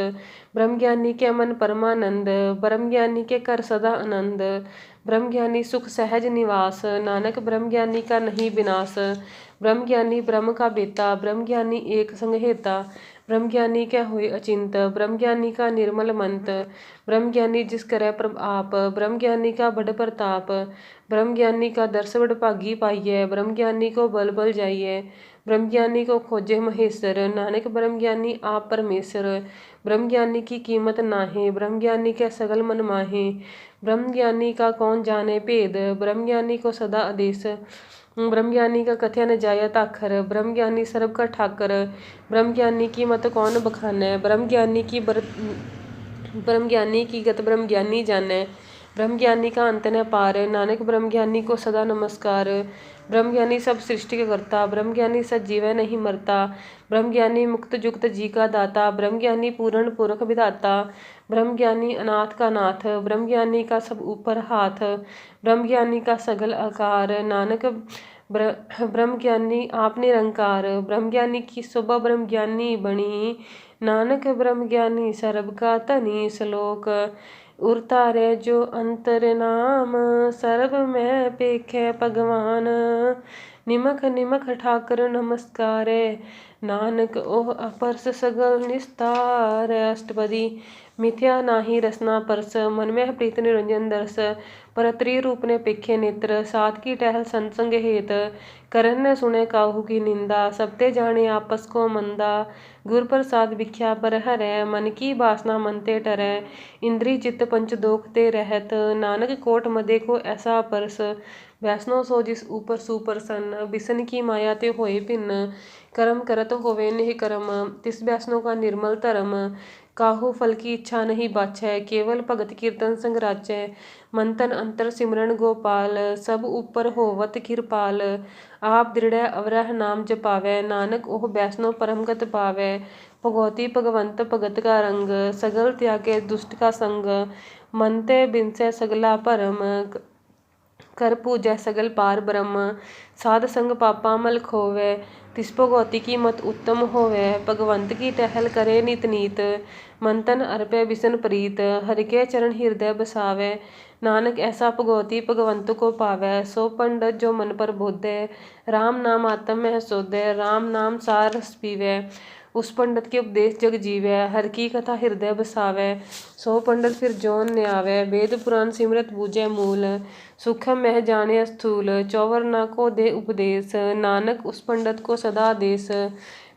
ब्रह्म ज्ञानी के मन परमानंद, ब्रह्म ज्ञानी के कर सदा आनंद। ब्रह्म ज्ञानी सुख सहज निवास, नानक ब्रह्म ज्ञानी का नहीं विनाश। ब्रह्म ज्ञानी ब्रह्म का बेता, ब्रह्म ज्ञानी एक संग हेता। ब्रह्म ज्ञानी के होय अचिंत, ब्रह्म ज्ञानी का निर्मल मंत। ब्रह्म ज्ञानी जिस करे प्रभ आप, ब्रह्म ज्ञानी का बड़ प्रताप। ब्रह्म ज्ञानी का दर्श बड़ भागी पाइयै, ब्रह्म ज्ञानी को बल बल जाइयै। ब्रह्म ज्ञानी को खोजे महेश्वर, नानक ब्रह्म ज्ञानी आप परमेश्वर। ब्रह्म ज्ञानी की कीमत नाहे, ब्रह्म ज्ञानी के सगल मन माहे। ब्रह्म ज्ञानी का कौन जाने भेद, ब्रह्म ज्ञानी को सदा आदेश। ब्रह्म ज्ञानी का कथ्य न जायत आखर, ब्रह्म ज्ञानी सर्व का ठाकर। ब्रह्म ज्ञानी की मत कौन बखानै, ब्रह्म ज्ञानी की गत ब्रह्म ज्ञानी जानै। ब्रह्म ज्ञानी का अंत न पार, नानक ब्रह्म ज्ञानी को सदा नमस्कार। ब्रह्म ज्ञानी सब सृष्टि के करता, ब्रह्म ज्ञानी सच जीवै नहीं मरता। ब्रह्म ज्ञानी मुक्त जुक्त जी का दाता, ब्रह्म ज्ञानी पूर्ण पुरख विधाता। ब्रह्म ज्ञानी अनाथ का नाथ, ब्रह्म ज्ञानी का सब ऊपर हाथ। ब्रह्म ज्ञानी का सगल आकार, नानक ब्रह्म ज्ञानी आप निरंकार। ब्रह्म ज्ञानी की शोभा ब्रह्म ज्ञानी बनी, नानक ब्रह्म ज्ञानी सर्ब का धनी। श्लोक उर तारे जो अंतर नाम, सर्ब में पेखे भगवान। निमख निमख ठाकर नमस्कारे, नानक ओह अपरस सगल निस्तार। अष्टपदी। मिथ्या नाही रसना परस, मन में प्रीत निरंजन दर्श। पर त्रिरूप ने पेखे नेत्र, सात की टहल संसंग हेत। करन न सुने काहू की निंदा, सबते जाने आपस को मंदा। गुर प्रसाद भिख्या पर हरै, मन की बासना मन ते टरै। इंद्री चित्त पंच दोख ते रहत, नानक कोट मदे को ऐसा परस। वैष्णो सो जिस ऊपर सुप्रसन्न, बिसन की माया ते होए भिन्न। कर्म करत होवे निह कर्म, तिस वैष्णो का निर्मल धर्म। काहू फल की इच्छा नहीं बाछै, केवल भगत कीर्तन संग राचै। मन तन अंतर सिमरन गोपाल, सब ऊपर होवत किरपाल। आप दृढ़ अवरह नाम जपावै, नानक ओह वैष्णो परमगत पावै। भगवती भगवंत भगत का रंग, सगल त्यागे दुष्ट का संग। मन ते बिनसै सगला भरम, कर पूजै सगल पार ब्रह्म। साध संग पापा मल खोवै, तिस भगवती की मत उत्तम होवै। भगवंत की टहल करे नित नीत, मन तन अर्पै बिसन प्रीत। हरि के चरण हृदय बसावै, नानक ऐसा भगवती भगवंत को पावै। सो पंडित जो मन पर बोधै, राम नाम आत्म में सोधै। राम नाम सार रस पीवै, उस पंडित के उपदेश जग जीवै। हर की कथा हृदय बसावै, सो पंडित फिर जोन न्यावै। वेद पुराण सिमरत बूझै मूल, सूक्ष्म मह जाने स्थूल। चौवर्णा को दे उपदेश, नानक उस पंडित को सदा आदेश।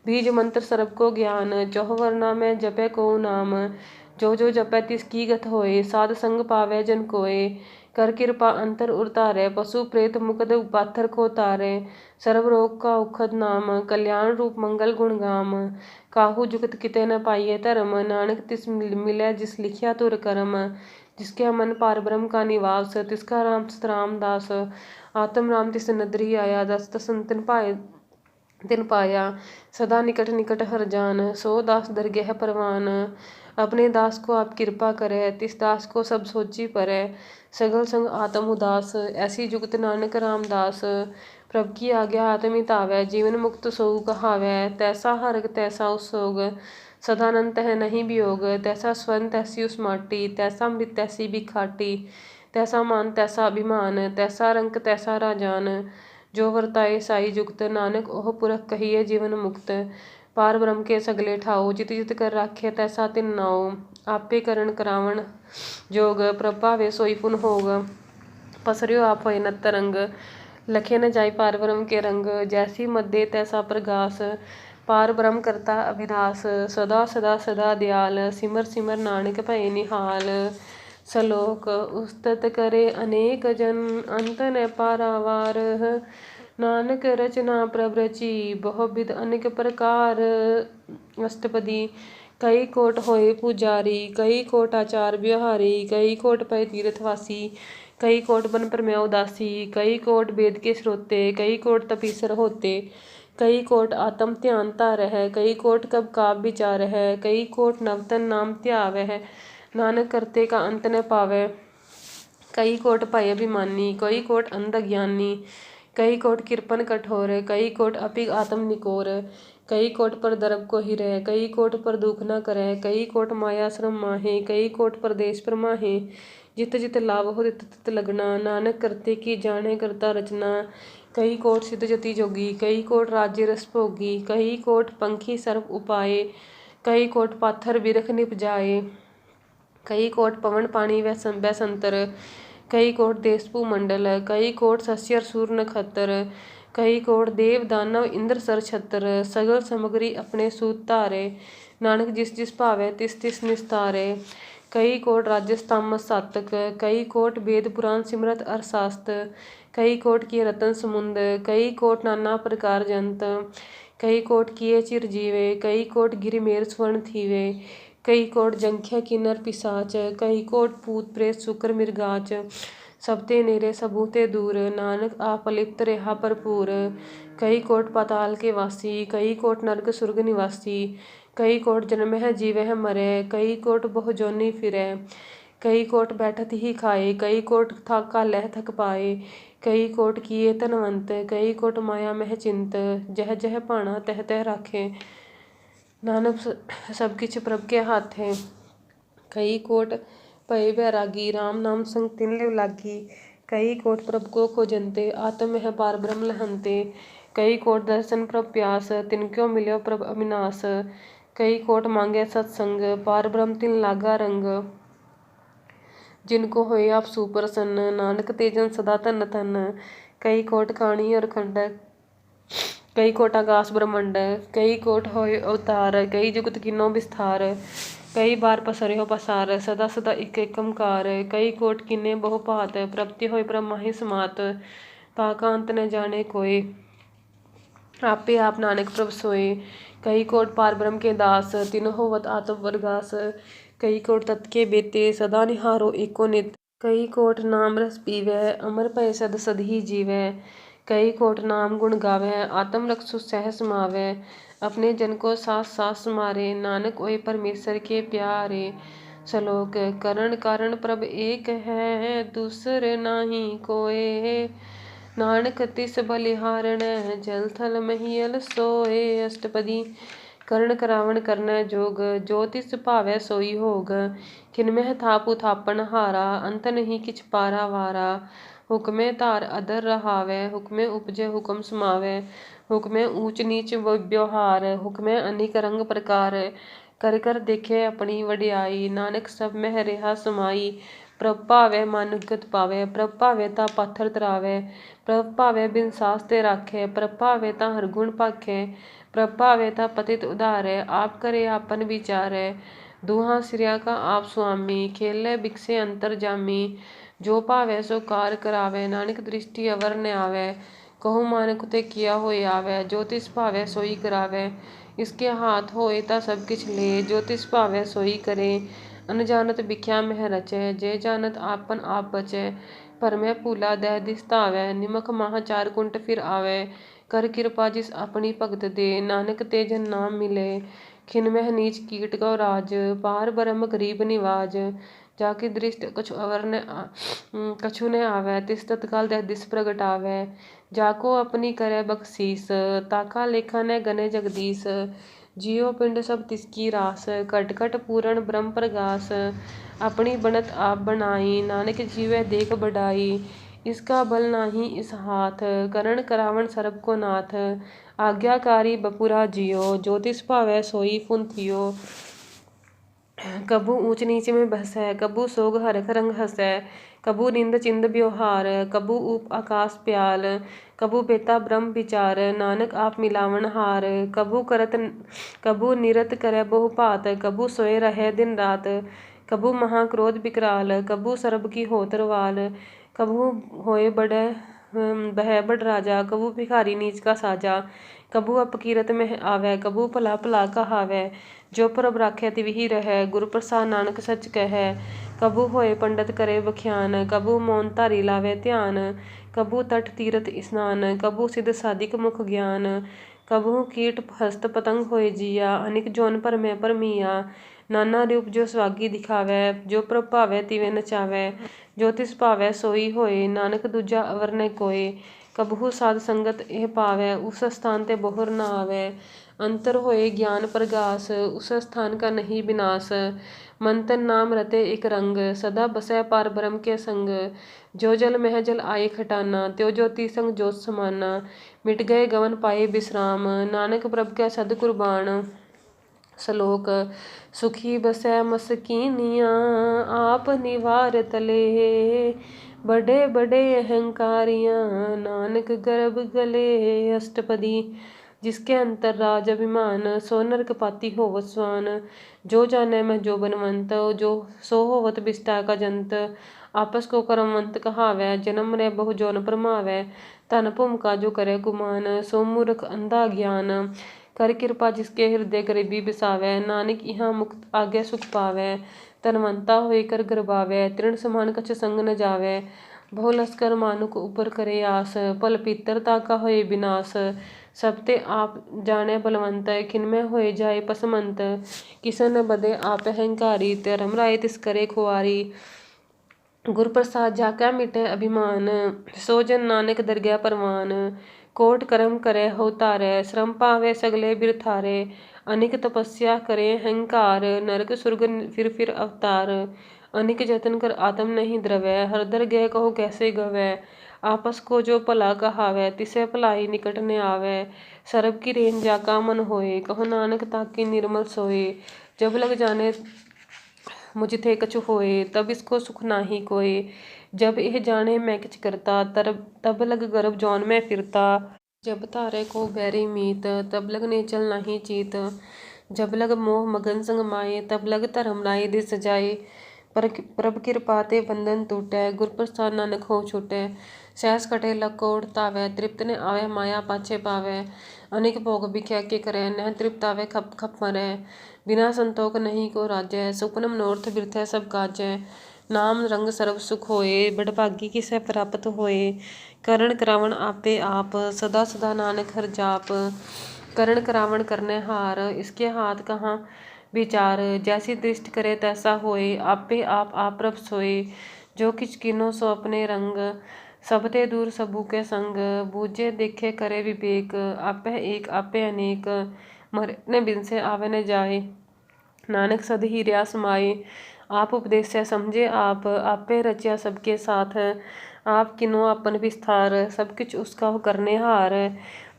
बीज मंत्र सर्ब को ज्ञान, चौवर्णा में जपै को नाम। जो जो जपै तिसकी गत होए, साध संग पावै जन कोय। कर कृपा अंतर उतारै, पशु प्रेत मुकद पाथर को तारे। सर्व रोग का उखद नाम, कल्याण रूप मंगल गुण गाम। काहू जुगत किते न पाइये धर्म, नानक तिस मिलै जिस लिखिया तुर करम। जिसके मन पार ब्रह्म का निवास, तिसका राम सत रामदास। आत्म राम तिस नदरी आया, दस दसन तिन पाया। सदा निकट निकट हर जान, सो दास दरगह परवान। अपने दास को आप कृपा करे, तिस दास को सब सोची परै। सगल संग आत्म उदास, ऐसी जुगत नानक रामदास। प्रभ की आज्ञा आत्मित आवै, जीवन मुक्त सोऊ कहावै। तैसा हरक तैसा उस सोग, सदानंद है नहीं वियोग। तैसा स्वर्ण तैसी उस माटी, तैसा मृत तैसी भी खाटी। तैसा मान तैसा अभिमान, तैसा रंक तैसा राजान। जो वर्ताए साई जुगत, नानक ओह पुरख कहिए जीवन मुक्त। पार ब्रह्म के सगले ठाओ, जित जित कर राखे तैसा तिन नाओ। आपे करण करावण जोग, प्रभ भावे सोई पुन होग। पसरियो आप होए न तरंग, लखे न जाय पार ब्रह्म के रंग। जैसी मद्दे तैसा प्रगास, पार ब्रह्म करता अविनाश। सदा सदा सदा दयाल, सिमर सिमर नानक भय निहाल। सलोक उस्तत करे अनेक जन, अंत न पारावार। नानक रचना प्रभ रची, बहुविध अनेक प्रकार। अष्टपदी कई कोट होए पुजारी, कई कोट आचार बिहारी। कई कोट पय तीर्थवासी, कई कोट बन परम्या उदासी। कई कोट वेद के श्रोते, कई कोट तपीसर होते। कई कोट आत्म ध्यान धारह, कई कोट कब काब विचार है। कई कोट नवतन नाम ध्यावह, नानक करते का अंत न पावै। कई कोट भय अभिमानी, कई कोट अंध ज्ञानी। कई कोट कृपन कठोर, कई कोट अपि आत्म निकोर। कई कोट पर दर्भ को हिरै, कई कोट पर दुख न करै। कई कोट माया श्रम माहे, कई कोट परदेश पर माहे। जित जित लाभ हो तित तित लगना, नानक करते की जाने करता रचना। कई कोट सिद्ध जति जोगी, कई कोट राज्य रस भोगी। कई कोट पंखी सर्व उपाय, कई कोट पाथर बिरख निपजाए। कई कोट पवन पानी व संतर, कई कोट देश भूमंडल। कई कोट शस्य सूर नक्षत्र, कई कोट देव दानव इंद्र सर छत्र। सगल सामग्री अपने सूत धारे, नानक जिस जिस भावै तिस तिस निस्तारे। कई कोट राजस्थाम सातक, कई कोट वेद पुराण सिमरत अरशास्त्र। कई कोट किए रतन समुंद, कई कोट नाना प्रकार जंत। कई कोट किए चिर जीवे, कई कोट गिरिमेर स्वर्ण थीवे। कई कोट जंख्या किन्नर पिसाच, कई कोट पूत प्रेत शुक्र मृगाच। सबते नेरे सबूते दूर, नानक आप लिप्त रेहा भरपूर। कई कोट पाताल के वासी, कई कोट नरक सुर्ग निवासी। कई कोट जन्मह जीवह मरै, कई कोट बहु जोनि फिरै। कई कोट बैठत ही खाए, कई कोट था कालह थक पाए। कई कोट किए धनवंत, कई कोट माया मह चिंत। जह जह भाणा तह तह राखे, नानक सब किछ प्रभ के हाथे। कई कोट भय बैरागी, राम नाम संग तिन लिव लागी। कई कोट प्रभ को खोजंते, आत्म मह पार ब्रह्म लहंते। कई कोट दर्शन प्रभ प्यास, तिनक्यो मिल्यो प्रभ अविनाश। कई कोट मांगे सत्संग, पार ब्रह्म तिन लागा रंग। जिनको होए आप सुप्रसन्न, नानक तेजन सदा धन धन। कई कोट काणी और खंड, कई कोट आकाश ब्रह्मंड। कई कोट होए अवतार, कई जुगत किन्नो विस्तार। कई बार पसरियो पसार, सदा सदा एक एकंकार। कई कोट किन्ने बहु भात, प्रपति होए ब्रह्मा ही समात। पाका अंत न जाने कोय, आपे आप नानक प्रभ सोए। कई कोट पार ब्रह्म के दास, तिन होवत आत्म वरगास। कई कोट तत् के बेते, सदा निहारो एको नित। कई कोट नाम रस पीवै, अमर भय सद सद ही जीवै। कई कोट नाम गुण गावै, आत्म रक्षु सह समावै। अपने जन को सास सास मारे, नानक ओए परमेश्वर के प्यारे। श्लोक करण कारण प्रभ एक है, दूसरे नाही कोय। नानक तिस बलिहारण, जल थल महियल सोए। अष्टपदी करण करावण करनै जोग, जो तिस भावै सोई होग। खिनमह थापु थापन हारा, अंत नहीं किछ पारा वारा। हुक्मे धार अधर रहावै, हुक्मे उपजे हुक्म समावै। हुक्मे ऊंच नीच व्यवहार, हुक्मे अनेक रंग प्रकार। कर कर देखे अपनी वडियाई, नानक सब मह रेहा समाई। प्रभ भावै मन गत पावै, प्रभ भावै ता पाथर तरावै। प्रभ भावै बिन सास ते राखै, प्रभ भावै ता हरगुण भाखै। प्रभ भावै ता पतित उधारै, आप करे आपन विचारै। दूहां सिरिया का आप स्वामी, खेलै बिकसे अंतर जामी। जो भावै सो कार करावै, नानक दृष्टि अवर न आवै। कहूँ मानक ते किया होए आवै, जो तिस भावै सोई करावै। इसके हाथ होए ता सब किछ ले, जो तिस भावै सोई करे। अनजानत बिख्या मह रचै, जे जानत आपन आप बचै। भरमै भूला दह दिस धावै, निमख माह चार कुंट फिर आवै। कर कृपा जिस अपनी भगत दे, नानक ते जन नाम मिले। खिनमह नीच कीट गौ राज, पार ब्रह्म गरीब निवाज। जाकी दृष्ट कछु अवर न कछु न आवै, तिस तत्काल दह दिस प्रगटावै। जाको अपनी करे बख्शीस, ताका लेखा न गने जगदीश। जियो पिंड सब तिसकी रास, कट कट पूरण ब्रह्म प्रगास। अपनी बनत आप बनाई, नानक जीवै देख बड़ाई। इसका बल नाही इस हाथ, करण करावण सरब को नाथ। आज्ञाकारी बपुरा जियो, जो तिस भावै सोई फुन थियो। कबू ऊंच नीच में बहसै, कबू सोग हरख रंग हसै। कबू निंद चिंद व्यवहार, कबू ऊप आकाश प्याल। कबू बेता ब्रह्म विचार, नानक आप मिलावण हार। कबू निरत करै बहु भात, कबू सोए रहै दिन रात। कबू महाक्रोध विकराल, कबू सरब की होत रवाल। कबू होए बह बड़ राजा, कबू भिखारी नीच का साजा। कबू अपकीरत में आवै, कबू भला भला कहावै। जो प्रभ राखै तिवही रहै, गुर प्रसाद नानक सच कहै। कबू होए पंडित करे बख्यान, कबू मौन धारी लावै ध्यान। कबू तट तीरथ स्नान, कबू सिद्ध साधिक मुख ज्ञान। कबू कीट हस्त पतंग होए जिया, अनिक जोन भरमै भरमिया। नाना रूप जो स्वागी दिखावै, जो प्रभ भावै तिवें नचावै। जो तिस भावै सोई होए, नानक दूजा अवर न कोय। कबहू साध संगत एह पावै, उस स्थान ते बोहर न आवै। अंतर होए ज्ञान प्रगास, उस स्थान का नहीं विनाश। मन तन नाम रते एक रंग, सदा बसै पार ब्रह्म के संग। जो जल मह जल आए खटाना, त्यो ज्योति संग जोत समाना। मिट गए गवन पाए विश्राम, नानक प्रभ कै सद कुर्बान। श्लोक सुखी बसै मसकीनिया, आप निवार तले। बड़े बड़े अहंकारियां, नानक गर्भ गले। अष्टपदी जिसके अंतर राज अभिमान, सो नरक पाती होवत स्वान। जो जानै मैं जो बनवंत, जो सो होवत बिष्टा का जंत। आपस को कर्मवंत कहावै, जन्म रे बहु जोन भरमावै। धन भूमिका जो करे गुमान, सो मूर्ख अंधा ज्ञान। कर कृपा जिसके हृदय गरीबी बसावै, नानक इहाँ मुक्त आगे सुख पावै। धनवंता होए कर गर्भावै, तृण समान कछ संग न जावै। बहु लश्कर मानुक ऊपर करे आस, भल पितर ताका होए विनाश। सब ते आप जाने बलवंत, खिनमह होए जाए पसमंत। किसन न बदे आप अहंकारी, धर्म राय तिस करे खुआरी। गुर प्रसाद जाकै मिटै अभिमान, सो जन नानक दरगह परवान। कोट कर्म करे हो तारै, श्रम पावै सगले बिरथारे। अनिक तपस्या करे अहंकार, नरक सुरग फिर अवतार। अनिक जतन कर आत्म नहीं द्रवै, हर दरगह कहो कैसे गवै। आपस को जो भला कहावै, तिसै भलाई निकट न आवै। सरब की रेन जाका मन होए, कहो नानक ताकी निर्मल सोए। जब लग जाने मुझ थे कछु होए, तब इसको सुख नाही कोय। जब एह जाने मैं किछ करता, तब लग गर्भ जौन में फिरता। जब तारे को बैरी मीत, तब लग नेचल नाही चीत। जब लग मोह मगन संग माए, तब लग धर्म राय दिस जाए। प्रभ किरपा ते बंधन टूटै, गुर प्रसाद नानक हो छूटै। सहस कटे लकोड़ तावै, तृप्त ने आवे माया पाछे पावै। अनेक भोग बिख्या के करे, नह तृप्त आवे खप खप मरै। बिना संतोख नहीं को राजै, सुपन मनोरथ बिरथै सब काजै। नाम रंग सर्व सुख होए, बड़भागी किसै प्राप्त होए। करण करावण आपे आप, सदा सदा नानक हर जाप। करण करावण करने हार, इसके हाथ कहाँ विचार। जैसी दृष्टि करे तैसा होए, आपे आप प्रभ सोए। जो किछ कीनो सो अपने रंग, सबते दूर सबू के संग। बूझे देखे करे विवेक, आपे एक आपे अनेक। मरे न बिनसे आवे न जाए, नानक सद ही रहा समाए। आप उपदेश समझे आप, आपे रचिया सबके साथ। आप किनो अपन विस्तार, सब किछ उसका हो करने हार।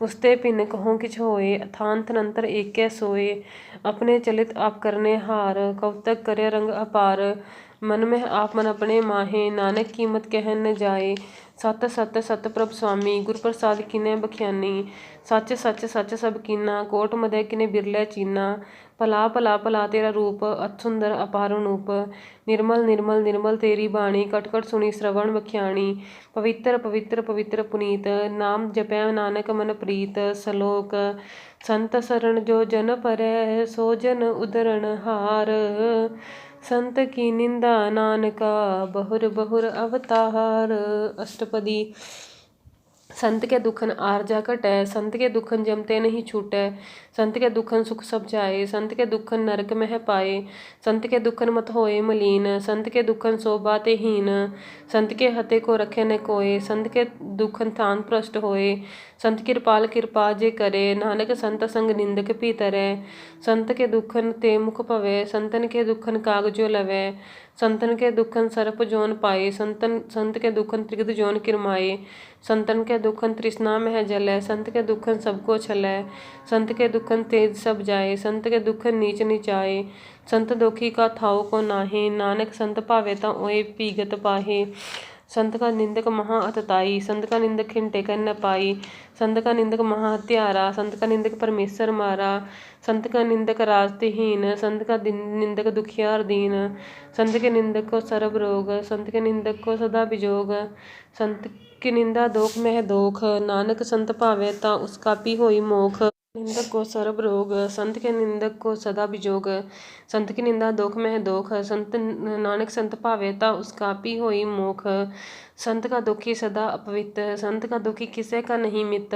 उसते भिन्न कहो किछ होए, अथांत अंतर एकै सोए। अपने चलित आप करने हार, कौतक करे रंग अपार। मन में आप मन अपने माहे, नानक कीमत कह न जाए। सत सत सत प्रभ स्वामी, गुर प्रसाद किने बख्यानी। सच सच सच सब कीना, कोट मदय किने बिरले चीना। भला भला भला तेरा रूप, अत सुंदर अपार अनूप। निर्मल निर्मल निर्मल तेरी बाणी, कट कट सुनी श्रवण बख्याणी। पवित्र पवित्र पवित्र पुनीत, नाम जपै नानक मन प्रीत। सलोक संत शरण जो जन परै, सो जन उदरण हार। संत की निंदा नानका, बहुर बहुर अवतार। अष्टपदी। संत के दुखन आरजा घटै, संत के दुखन जमते नहीं छूटै। संत के दुखन सुख सब जाए, संत के दुखन नरक मह पाए। संत के दुखन मत होए मलीन, संत के दुखन शोभा ते हीन। संत के हते को रखे न कोय, संत के दुखन थान भ्रष्ट होए। संत कृपाल कृपा जे करे, नानक संत संग निंदक भी तरै। संत के दुखन ते मुख पवै, संतन के दुखन कागजो लवै। संतन के दुखन सर्प जोन पाए, संत के दुखन त्रिगद जोन किरमाए। संतन के दुखन तृष्णा मह जलै, संत के दुखन सबको छलै। संत के दुखन तेज सब जाए, संत के दुखन नीच नीचाए। संत दोखी का थाओ को नाहे, नानक संत भावे ता ओए पीगत पाहे। संत का निंदक महा अतताई, संत का निंदक खिंटे कर न पाई। संत का निंदक महा हत्यारा, संत का निंदक परमेश्वर मारा। संत का निंदक राजतहीन, संत का निंदक दुखियार दीन। संत के निंदक को सरब रोग, संत के निंदक को सदा बिजोग। संत की निंदा दोख मह दोख, नानक संत भावे ता उसका पी होई मोख। निंदक को सरब रोग, संत के निंदक को सदा बिजोग। संत की निंदा दोख मह दोख, संत नानक संत भावे ता उसका पी होई मोख। संत का दुखी सदा अपवित, संत का दुखी किसे का नहीं मित।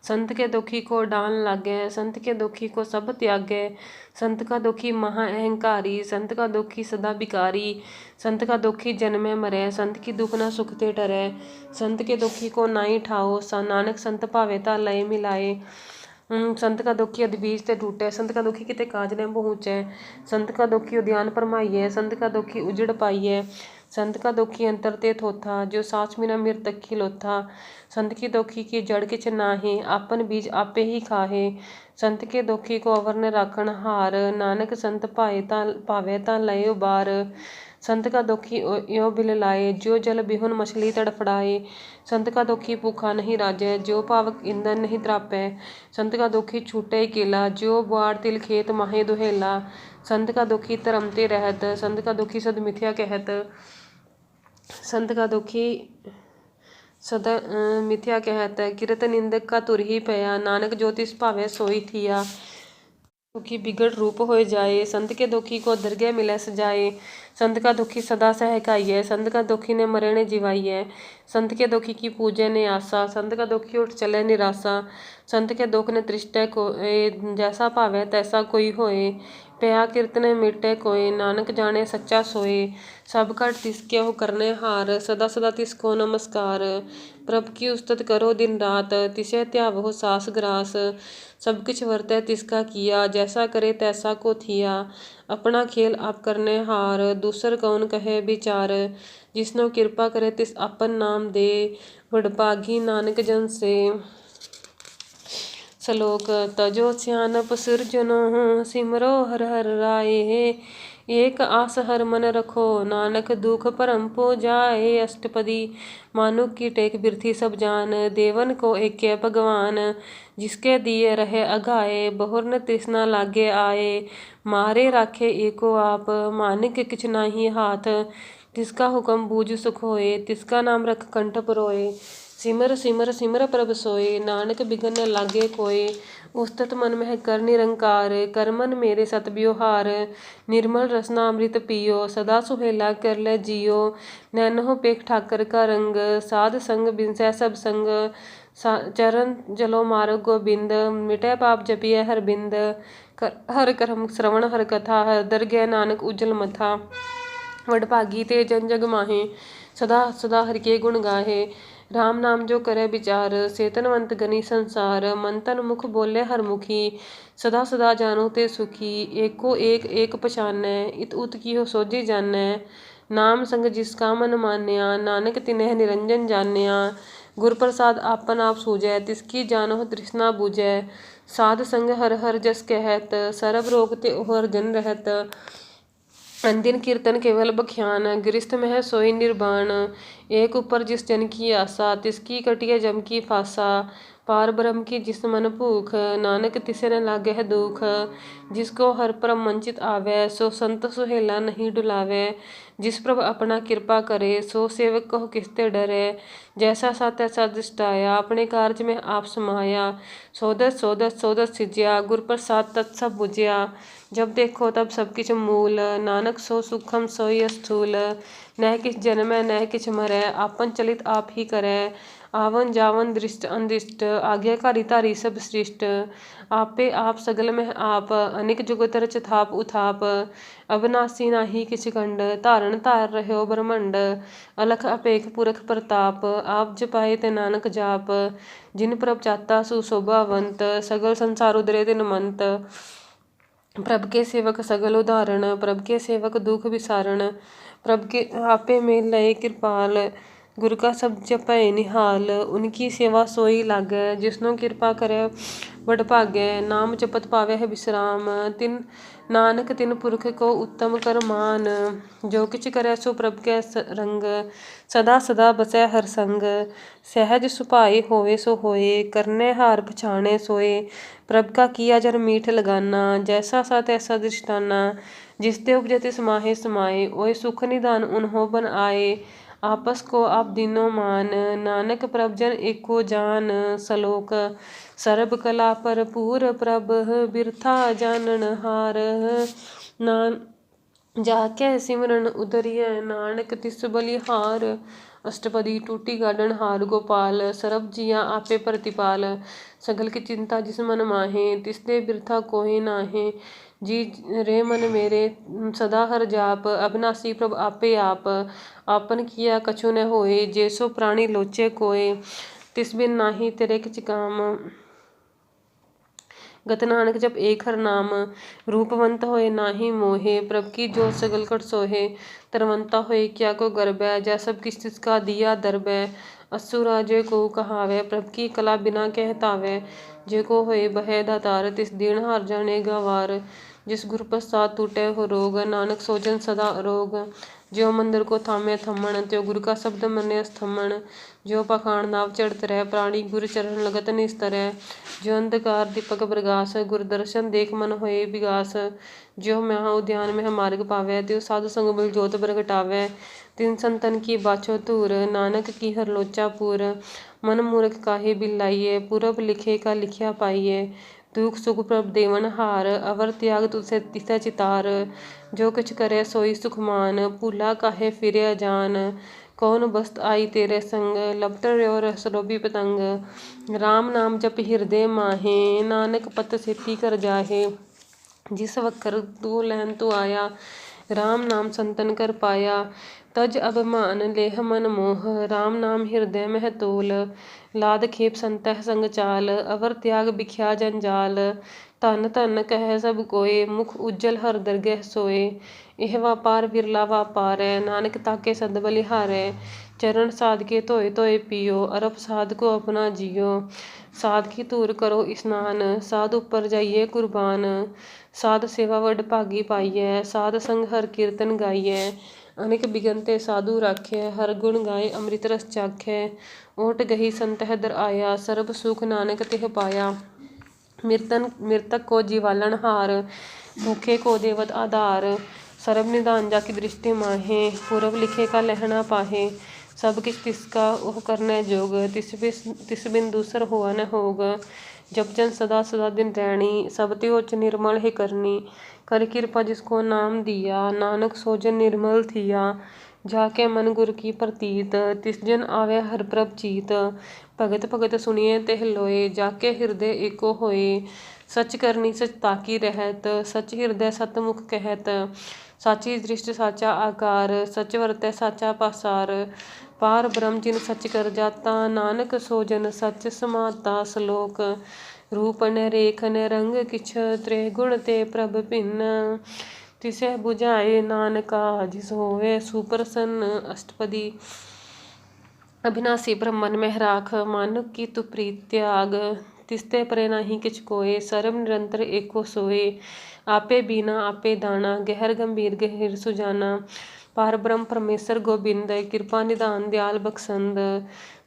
संत के दुखी को डाल लागै, संत के दुखी को सब त्यागै। संत का दुखी महा अहंकारी, संत का दुखी सदा बिकारी। संत का दुखी जन्मे मरै, संत की दुख न सुख ते डरै। संत के दुखी को नाई ठाओ, नानक संत भावे ता लय मिलाए। संत का दुखी अदबीज ते टूटै, संत का दुखी किते काज न पहुँचै। संत का दुखी उद्यान परमाइयै, संत का दुखी उजड़ पाइयै। संत का दुखी अंतर ते थोथा, जो सास बिना मृतक खिलोथा। संत की दुखी की जड़ किछ नाहे, आपन बीज आपे ही खाहे। संत के दुखी को अवर न राखण हार, नानक संत भावे ता लय उबार। संत का दुखी यो बिल लाए, जो जल बिहुन मछली तड़फड़ाए। संत का दुखी भूखा नहीं राजै, जो पावक ईंधन नहीं त्रापै। संत का दुखी छूटे केला, जो बुआड़ तिल खेत माहे दुहेला। संत का दुखी धर्म ते रहत, संत का दुखी सद मिथ्या कहत। संत का दुखी सदा मिथ्या कहत, किरत निंदक का तुर ही पया। नानक जो तिस भावे सोई थिया, दुखी बिगड़ रूप होए जाए। संत के दुखी को दरगह मिलै सजाए। संत का दुखी सदा सहकाइयै, संत का दुखी ने मरे न जिवाइयै। संत के दुखी की पूजै ने आसा, संत का दुखी उठ चले निरासा। संत के दुख न तृष्टै कोय, जैसा भावै तैसा कोई होए। पया किरत न मिटै कोय, नानक जाने सच्चा सोए। सब घट तिसके हो करने हार, सदा सदा तिसको नमस्कार। प्रभ की उस्तत करो दिन रात, तिसे ध्यावो सास ग्रास। सब किछ वर्तै तिसका किया, जैसा करे तैसा को थिया। अपना खेल आप करने हार, दूसर कौन कहे विचार। जिसनो कृपा करे तिस आपन नाम दे, वडभागी नानक जन से। श्लोक तजो सियानप सिरजनो, सिमरो हर हर राये। एक आस हर मन रखो, नानक दुख भरम पो जाए। अष्टपदी। मानुक की टेक बिरथी सब जान, देवन को एके भगवान। जिसके दिए रहे अघाए, बहुर न तृष्णा लागे आए। मारे राखे एको आप, मानिक किछ नाही हाथ। तिसका हुक्म बूझ सुख होए, तिसका नाम रख कंठ परोए। सिमर सिमर सिमर प्रभ सोए, नानक बिघन न लागे कोय। उस्तत मन मह कर निरंकार, कर मन मेरे सत ब्योहार। निर्मल रसना अमृत पियो, सदा सुहेला कर ले जियो। नैनहो पेख ठाकर का रंग, साध संग बिनसै सब संग। चरण जलो मार्ग गोबिंद, मिटै पाप जपिय हर बिंद। हर करम श्रवण हर कथा, हर दर गय नानक उज्जल मथा। वडभागी ते जन जग माहे, सदा सदा हरि के गुण गाहे। राम नाम जो करे विचार, सेतनवंत गनी संसार। मन तन मुख बोले हर मुखी, सदा सदा जानो ते सुखी। एको एक एक पछानै, इत उत की हो सोझी जानै। नाम संग जिसका मन मान्या, नानक तिन्ह निरंजन जान्या। गुर प्रसाद आपन आप सूझै, तिसकी जानो तृष्णा बुझै। साध संग हर हर जस कहत, सरब रोग ते ओहर जन रहत। अंदिन कीर्तन केवल बख्यान, गिरस्थ मह सोई निर्बाण। एक ऊपर जिस जन की आशा, तिसकी कटिय जम की फासा। पार ब्रह्म की जिस मन भूख, नानक तिसे न लागे है दुख। जिसको हर परम वंचित आवे, सो संत सुहेला नहीं डुलावे। जिस प्रभ अपना कृपा करे, सो सेवक कहो किसते डरे। जैसा सा तैसा दृष्टाया, अपने कार्य में आप समाया। सोदस सोदस सोदस सिज्या, गुर प्रसाद तत् सब बुझिया। जब देखो तब सब किछ मूल, नानक सो सुखम सोई स्थूल। नह किछ जन्मै नह किछ मरै, आपन चलित आप ही करै। आवन जावन दृष्ट अनदृष्ट, आज्ञाकारी तारी सब सृष्ट। आपे आप सगल में आप, अनिक जुगत रच थाप उथाप। अविनाशी नाही किछ खंड, धारण धार रह्यो ब्रह्मंड। अलख अपेख पुरख प्रताप, आप जपाए ते नानक जाप। जिन प्रभ चाता सुशोभावंत, सगल संसार उदरे तिन मंत। प्रभ के सेवक सगल उदाहरण, प्रभ के सेवक दुख विसारण। प्रभ के आपे में लय कृपाल, गुरु का शब्द जपै निहाल। उनकी सेवा सोई लागै, जिसनो कृपा करे बड़ भागै। नाम जपत पावे है विश्राम, तिन नानक तिन पुरख को उत्तम कर मान। जो किछ करे सो प्रभ के रंग, सदा सदा बसै हर संग। सहज सुभाए होवे सो होए, करने हार पछाणे सोए। प्रभ का किया जन मीठ लगाना, जैसा सा तैसा दृष्टाना। जिसते उपजे तिस माहे समाए, ओए सुख निधान उन्हों बन आए। आपस को आप दीनो मान, नानक प्रभ जन एको जान। सलोक। सर्ब कला भरपूर प्रभ, बिरथा जानन हार। नान जाके सिमरन उदरिय, नानक तिस बलिहार। अष्टपदी। टूटी गाडन हार गोपाल, सरब जिया आपे प्रतिपाल। सगल की चिंता जिस मन माहे, तिस दे बिरथा कोई नाहे। जी रे मन मेरे सदा हर जाप, अविनाशी प्रभ आपे आप। आपन किया कछु न होए, जैसो प्राणी लोचे कोय। तिस बिन नाही तेरे किछ काम, गत नानक जप एक हर नाम। रूपवंत होए नाही मोहे, प्रभ की जोत सगल कट सोहे। तरवंता होए क्या को गर्बै, जै सब किछ तिसका दिया दरबै। असुरा जे को कहावै, प्रभ की कला बिना कहतावै। जे को होए बहे दातार, तिस दीन हार जानेगा वार। जिस गुर प्रसाद टूटे हो रोग, नानक सोजन सदा अरोग। ज्यो मंदिर को थामे थमन, त्यो गुरु का शब्द मने स्थमन। ज्यो पाखांड नाव चढ़त रह, प्राणी गुर चरण लगत निस्तरै। ज्यो अंधकार दीपक प्रगास, गुर दर्शन देख मन होए विगास। ज्यो महा उद्यान में मार्ग पावै, त्यो साधु संग बल जोत प्रगटावै। तिन संतन की बाछो धूर, नानक की हर लोचा पूर। मन मूर्ख काहे बिलाइए, पूरब लिखे का लिखिया पाइए। दुख सुख प्रभ देवन हार, अवर त्याग तुसे तिसै चितार। जो किछ करे सोई सुख मान, भूला काहे फिरे अजान। कौन बस्त आई तेरे संग, लपट रह्यो रस लोभी पतंग। राम नाम जप हिरदे माहे, नानक पत सेती कर जाहे। जिस वखर तू लहन तू आया, राम नाम संतन कर पाया। तज अभिमान लेह मन मोह, राम नाम हृदय मह तोल। लाद खेप संतह संग चाल, अवर त्याग बिख्या जंजाल। धन धन कह सब कोय, मुख उज्जल हर दरगह सोए। एह वापार बिरला वापारै, नानक ताके सद बलिहारै। चरण साध के धोए धोए पियो, अरप साध को अपना जियो। साध की धूर करो स्नान, साध उपर जाइए कुर्बान। साध सेवा वड भागी पाइयै, साध संग हर कीर्तन गाइयै। अनेक बिगन ते साधु राखै, हर गुण गाए अमृत रस चाखै। ओट गही संत है दर आया, सर्ब सुख नानक तिह पाया। मृतक को जीवालन हार, भूखे को देवत आधार। सर्व निधान जाकी दृष्टि माहे, पूरब लिखे का लहना पाहे। सब किछ तिसका ओह करने जोग, तिस बिन दूसर हुआ न होग। जप जन सदा सदा दिन रैणी, सब त्योच निर्मल है करनी। कर कृपा जिसको नाम दिया, नानक सो जन निर्मल थिया। जाके मन गुर की प्रतीत, तिस जन आवे हर प्रभ चीत। भगत भगत सुनिए तेह लोए, जाके हृदय एको होए। सच करनी सच ताकी रहत, सच हृदय सतमुख कहत। साची दृष्ट साचा आकार, सच वरतै साचा पासार। पार ब्रह्म जिन सच कर जाता, नानक सो जन सच समाता। श्लोक रूप न रेख न रंग किछ, त्रिगुण ते प्रभ भिन्न। तिसै बुझाए नानका जिस होवे सुप्रसन्न। अष्टपदी अविनाशी ब्रह्मन में राख, मानुक की तु प्रीत त्याग। तिसते परे नाही किछ कोय, सर्व निरंतर एको सोए। आपे बीना आपे दाना, गहर गंभीर गहिर सुजाना। पार ब्रह्म परमेश्वर गोबिंद, कृपा निधान दयाल बख्शंद।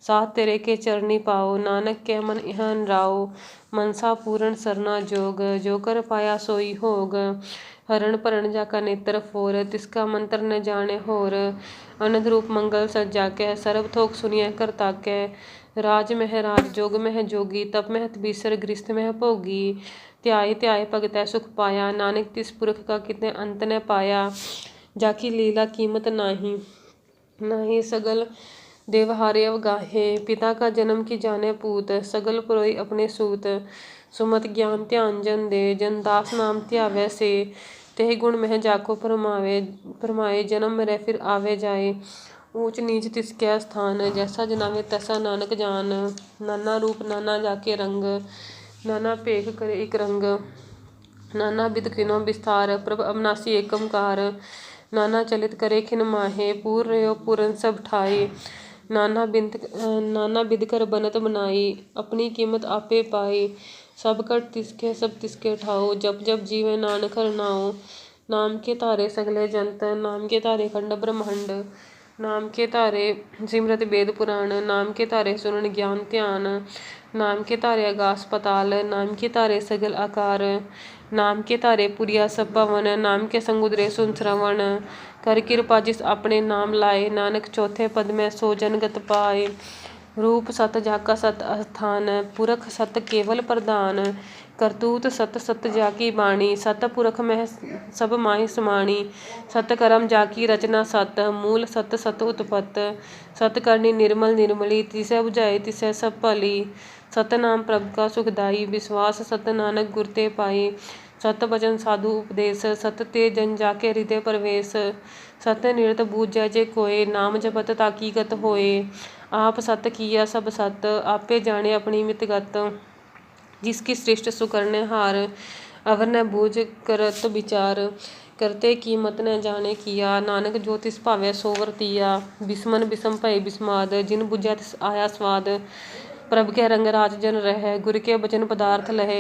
साथ तेरे के चरनी पाओ, नानक के मन इहान राओ। मनसा पूर्ण सरना जोग, जो कर पाया सोई होग। हरण परण जाका नेत्र फोर, तिसका मंत्र न जाने होर। अनंद रूप मंगल सज जाकै, सर्व थोक सुनिए कर ताकै। राज मह राज, जोग मह जोगी, तप मह तपीसर, गृहस्थ मह भोगी। ध्याय ध्याय भगतै सुख पाया, नानक तिस पुरख का कितने अंत न पाया। जाकी लीला कीमत नाही, नाही सगल देवहारे अवगाहे। पिता का जन्म की जाने पूत, सगल पुरोई अपने सूत। सुमत ज्ञान ध्यान जन दे, जन दास नाम ध्यावै से। तेह गुण मह जाको फरमाए, जन्म मरै फिर आवे जाए। ऊंच नीच तिसकै स्थान, जैसा जनावे तैसा नानक जान। नाना रूप नाना जाके रंग, नाना भेख करे एक रंग। नाना बिध किनो विस्तार, प्रभ अविनाशी एक ओंकार। नाना चलित करे खिन माहे, पूर रहो पूरन सब ठाए। नाना बिध कर बनत बनाई, अपनी कीमत आपे पाई। सब कट तिसके सब तिसके ठाओ, जप जप जीवे नानक हर नाओ। नाम के तारे सगले जंत, नाम के तारे खंड ब्रह्मांड। नाम के तारे सिमरत वेद पुराण, नाम के तारे सुनन ज्ञान ध्यान। नाम के तारे आकाश पताल, नाम के तारे सगल आकार। नाम के तारे पुरिया सब भवन, नाम के संग उदरे सुन श्रवण। कर कृपा जिस अपने नाम लाए, नानक चौथे पद में सो जन गत पाए। रूप सत जाका सत अस्थान, पुरख सत केवल प्रधान। करतूत सत सत जाकी बाणी, सत पुरख में सब माहि समाणी। सत कर्म जाकी रचना सत, मूल सत सत उत्पत। सत करनी निर्मल निर्मली, तिसै बुझाए तिसै सब भली। सत नाम प्रभ का सुखदाई, विश्वास सत नानक गुर ते पाई। सत वचन साधु उपदेश, सत ते जन जाके हृदय प्रवेश। सत निरत बूझै जे कोय, नाम जपत ताकी गत होए। आप सत किया सब सत, आपे जाने अपनी मित गत। जिसकी सृष्ट सुकरने हार, अवर न बूझ करत विचार। करते की मत न जाने किया, नानक जो तिस भावै सो वरतिया। बिस्मन बिसम भय बिस्माद, जिन बुझै तिस आया स्वाद। प्रभ के रंग राज जन रहे, गुर के बचन पदार्थ लहे।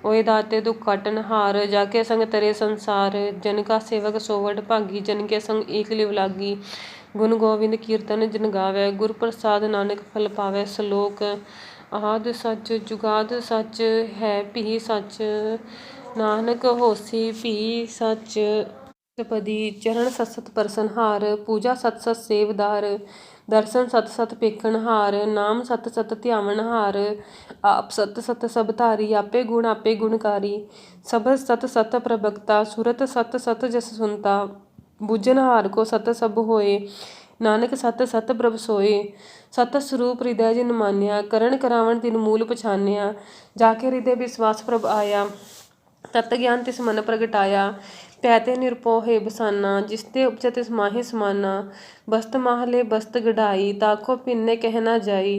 ओए दाते दुख काटन हार, जाके संग तरे संसार। जन का सेवक सो वड भागी, जन के संग एक लिव लागी। गुण गोविंद कीर्तन जन गावै, गुर प्रसाद नानक फल पावै। श्लोक आद सच जुगाद सच, है भी सच नानक होसी भी सच। अष्टपदी चरण सत सत परसन हार, पूजा सत सत सेवदार। दर्शन सत सत पेखन हार, नाम सत सत ध्यावन हार। आप सत सत सब धारी, आपे गुणकारी। सबद सत सत प्रभक्ता, सुरत सत सत जस सुनता। बुझन हार को सत सब होए, नानक सत सत प्रभ सोए। सत स्वरूप हृदय जिन मान्या, करण करावण तिन मूल पछान्या। जाके हृदय विश्वास प्रभ आया, तत ज्ञान तिस मन प्रगटाया। पैते निरपो है बसाना, जिसते उपजै तिस माहि समाना। बस्त माहले बस्त गढ़ाई, ताको पिन्ने कहना जाई।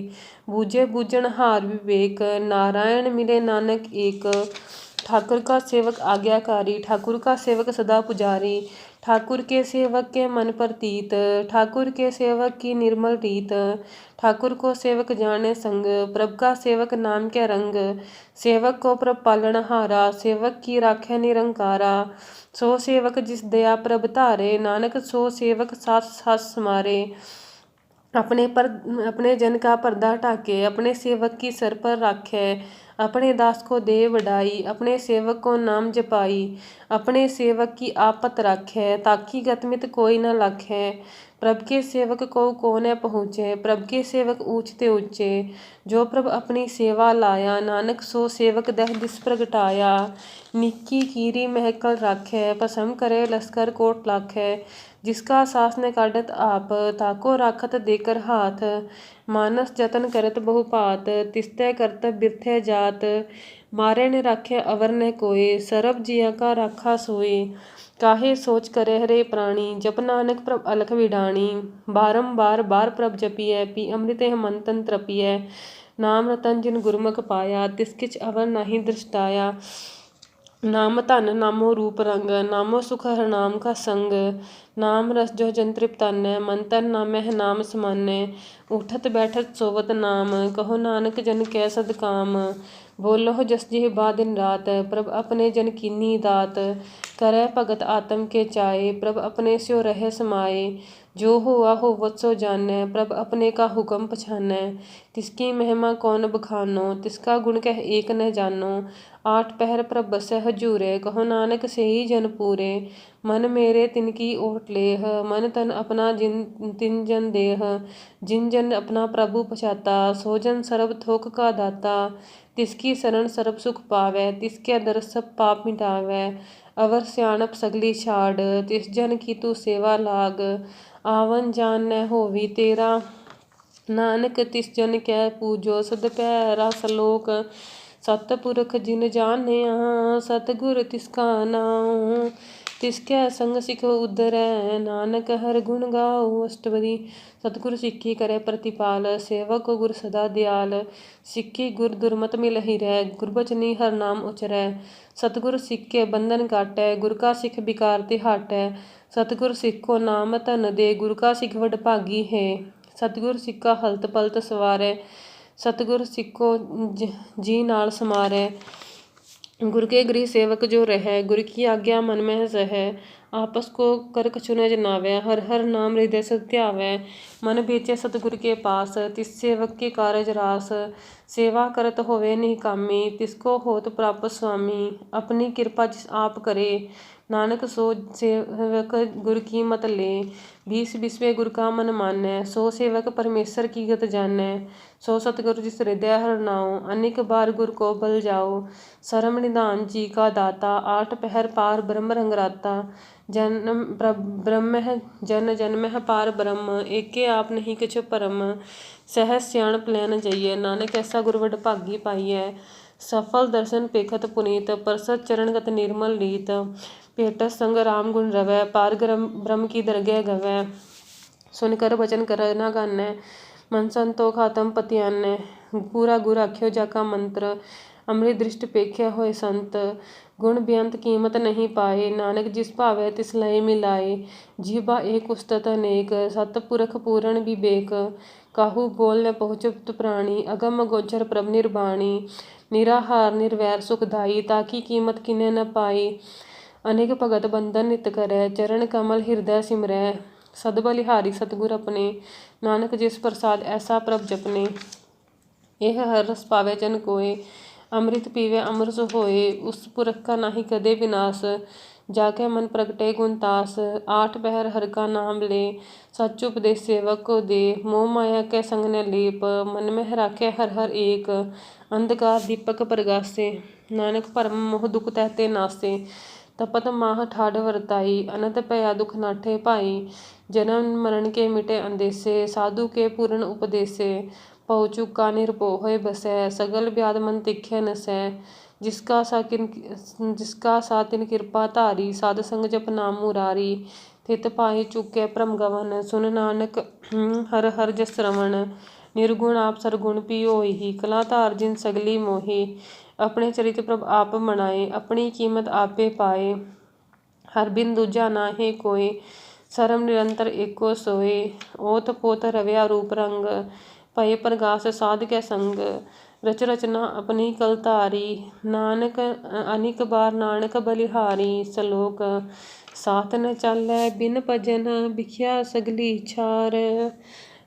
बूझे बूझन हार विवेक, नारायण मिले नानक एक। ठाकुर का सेवक आज्ञाकारी, ठाकुर का सेवक सदा पुजारी। ठाकुर के सेवक के मन प्रतीत, ठाकुर के सेवक की निर्मल रीत, ठाकुर को सेवक जाने संग, प्रभ का सेवक नाम के रंग, सेवक को प्रभ पालनहारा, सेवक की राखे निरंकारा, सो सेवक जिस दया प्रभ धारे, नानक सो सेवक सास सास समारे। अपने जन का पर्दा ढाके, अपने सेवक की सर पर राखे, अपने दास को दे वडाई, अपने सेवक को नाम जपाई, अपने सेवक की आपत राखे, ताकि गतमित कोई न लाखे। प्रभ के सेवक को न पहुँचे, प्रभ के सेवक ऊंचते ऊंचे, जो प्रभ अपनी सेवा लाया, नानक सो सेवक दह दिस प्रगटाया। निक्की कीरी महकल राखे, पसम करे लश्कर कोट लाखे, जिसका सास ने काटत आप, ताको राखत देकर हाथ, मानस जतन करत बहुपात, तिस्ते करत बिरथे जात, मारे ने राखे अवर न कोय, सरब जिया का राखा सोए। काहे सोच करे हरे प्राणी, जप नानक प्रभ अलख विडाणी, बारंबार बार प्रभ जपिए, पी अमृत मंतन त्रपिए, नाम रतन जिन गुरमुख पाया, तिस किच अवर नाही दृष्टाया। नाम धन नामो रूप रंग, नामो सुख हर नाम का संग, नाम रस जो जन तृप्तान्य, मन तन नामे है नाम समान्य, उठत बैठत सोवत नाम, कहो नानक जन कै सद काम, बोलो जस जिह बा दिन रात, प्रभ अपने जन कीनी दात, करे भगत आत्म के चाए, प्रभ अपने स्यो रहे समाए, जो हुआ होवत सो जानै, प्रभ अपने का हुक्म पछानै, तिसकी महिमा कौन बखानो, तिसका गुण कह एक न जानो, आठ पहर प्रभ बसै हजूरे, कहो नानक से ही जन पूरे, मन मेरे तिनकी ओट लेह, मन तन अपना तिन जन देह, जिन जन अपना प्रभु पछाता, सो जन सर्ब थोक का दाता, तिसकी शरण सर्ब सुख पावै, तिसके दर सब पाप मिटावै, अवर सियाणप सगली छाड़, तिस जन की तू सेवा लाग, आवन जान न होवी तेरा, नानक तिस जन कै पूजो सद पैरा सलोक, सतपुरख जिन जानिया, सतगुर तिसका नाम, तिसकै संग सिख उदरै, नानक हर गुण गाओ। अष्टपदी। सतगुर सिੱਖੀ करे प्रतिपाल, सेवक को गुर सदा दयाल, सिੱਖੀ गुर दुर्मत मिलहि रह, गुरबचनी हर नाम उचरै, सतगुर सिੱਖ के बंधन काटै, गुर का सिख बिकार ते हाटै, सतगुर सिੱਖ को नाम धन दे, गुर का सिख वड भागी है, सतगुर सिੱਖ का हलत पलत सवारै, सतगुर सिੱਖ को जी नाल समारै, गुर के गृह सेवक जो रहै, गुर की आज्ञा मन में सहै, आपस को कर कछु न जनावै, हर हर नाम हृदय सद ध्यावै, मन बेचे सतगुर के पास, तिस सेवक के कारज रास, सेवा करत होवे निकामी, तिसको होत प्राप्त स्वामी, अपनी कृपा जिस आप करे, नानक सो सेवक गुर की मत ले, बीस बिस्वे गुर का मन मानै, सो सेवक परमेश्वर की गत जानै, सो सतगुर जिस हृदय हर नाओ, अनेक बार गुर को बल जाओ, सरम निधान जी का दाता, आठ पहर पार ब्रह्म रंगराता, जन्म ब्रह्म है जन जन्म है पार ब्रह्म, एके आप नहीं किछ परम, सहज सियाणप लैन जाइए, नानक ऐसा गुरवड भागी पाइयै, सफल दर्शन पेखत पुनीत, परसत चरणगत निर्मल रीत, भेटत संग राम गुण रवै, पार ब्रह्म की दरगह गवै, सुनकर वचन कर न गानै, मन संतोख आत्म पतियानै, पूरा गुर आख्यो जाका मंत्र, अमृत दृष्ट पेख्या होए संत, गुण बेअंत कीमत नहीं पाए, नानक जिस भावै तिस लय मिलाए, जीवा एक उस्तत अनेक, सतपुरख पूरण विवेक, काहू बोल न पहुँचत प्राणी, अगम गोचर प्रभ निर्बाणी, निराहार निर्वैर सुखदाई, ताकी कीमत किने न पाई, अनेक भगत बंधन नित करै, चरण कमल हृदय सिमरै, सद बलिहारी सतगुर अपने, नानक जिस प्रसाद ऐसा प्रभ जपने, यह हर रस पावे जन कोय, अमृत पीवे अमर सो होए, उस पुरख का नाही कदे विनाश, जाके मन प्रगटे गुण तास, आठ पहर हर का नाम ले, सच उपदेश सेवक को दे, मोह माया के संग न लेप, मन में राखे हर हर एक, अंधकार दीपक प्रगासे, नानक भरम मोह दुख तहते नासे, तपत माह ठाढ़ वरताई, अनंत भया दुख नाठे पाई, जन्म मरण के मिटे अंदेसे, साधु के पूर्ण उपदेसे, पौ चुका निर्भो होए बसै, सगल व्याध मन तिखे नसै, जिसका सा तिन कृपा धारी, साध संग जप नाम मुरारी, थित पाहि चुके भ्रम गवन, सुन नानक हर हर जस श्रवण, निर्गुण आप सरगुण पी होई, कला धार जिन सगली मोही, अपने चरित प्रभ आप मनाए, अपनी कीमत आपे पाए, हर बिन दूजा नाहे कोय, सरम निरंतर एको सोए। ओत पोत रव्या रूप रंग, भय प्रगास साध कै संग। रच रचना अपनी कलतारी, नानक अनिक बार नानक बलिहारी। सलोक साथ न चालै बिन भजन, बिख्या सगली छार।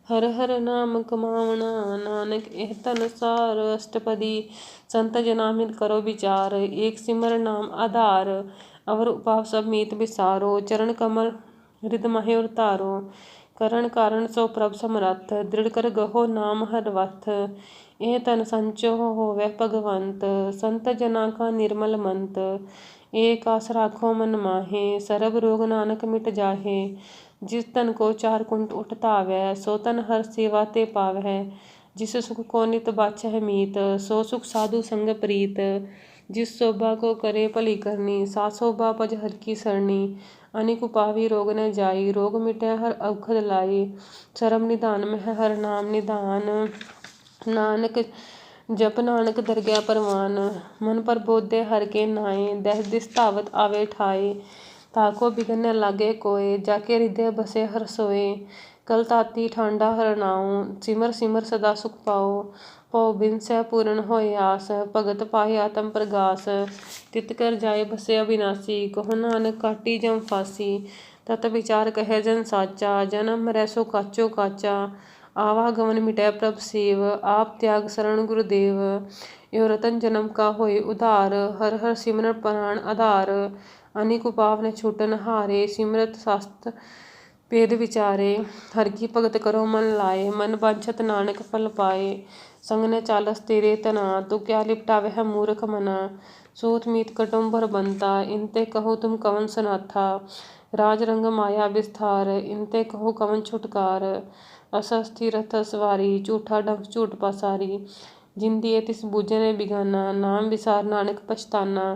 हर हर नाम कमावना, नानक एह धन सार। अष्टपदी संत जना मिल करो विचार, एक सिमर नाम आधार। अवर उपाव सब मीत बिसारो, चरण कमल हृद महे उतारो। करण कारण सो प्रभ समरथ, दृढ़ कर गहो नाम हर वथ। एह तन संचो होवे भगवंत, संत जना का निर्मल मंत। एक आस राखो मन माहे, सरब रोग नानक मिट जाहे। जिस तन को चार कुंट उठ तावै, सो तन हर सेवा ते पावै। जिस सुख को नित बाछै मीत, सो सुख साधु संग प्रीत। जिस शोभा को करे भली करनी, सा शोभा भज हर की सरणी। अनिक उपावी रोग न जाई, रोग मिटै हर औखद लाई। सरम निधान में हर नाम निधान, नानक जप नानक दरगह परवान। मन प्रबोधे हर के नाए, दह दिस धावत आवे ठाए। ताको बिघन न लागे कोय, जाके हृदय बसे हर सोए। कल ताती ठांडा हर नाउ, सिमर सिमर सदा सुख पाओ। भव बिन सै पूਰਨ होए आस, भगत पाए आत्म प्रगास। तित कर जाए बसे अविनाशी, कहो नानक काटी जम फासी। तत विचार कहे जन साचा, जन्म मरै सो काचो काचा। आवागमन मिटै प्रभ सेव, आप त्याग शरण गुरुदेव। यो रतन जन्म का होए उधार, हर हर सिमरन प्राण आधार। अनिक उपाव न छूटन हारे, सिमरत शास्त्र वेद विचारे। हर की भगत करो मन लाए, मन वांछत नानक फल पाए। संग न चालस तेरे तना, तू क्या लिपटावे है मूर्ख मना। सूत मीत कटुम भर बनता, इनते कहो तुम कवन सनाथा। राज रंग माया विस्तार, इनते कहो कवन छुटकार। असस्थि रथ सवारी, झूठा डंक झूठ पसारी। जिन दिए तिस बूझे ने बिगाना, नाम विसार नानक पछताना।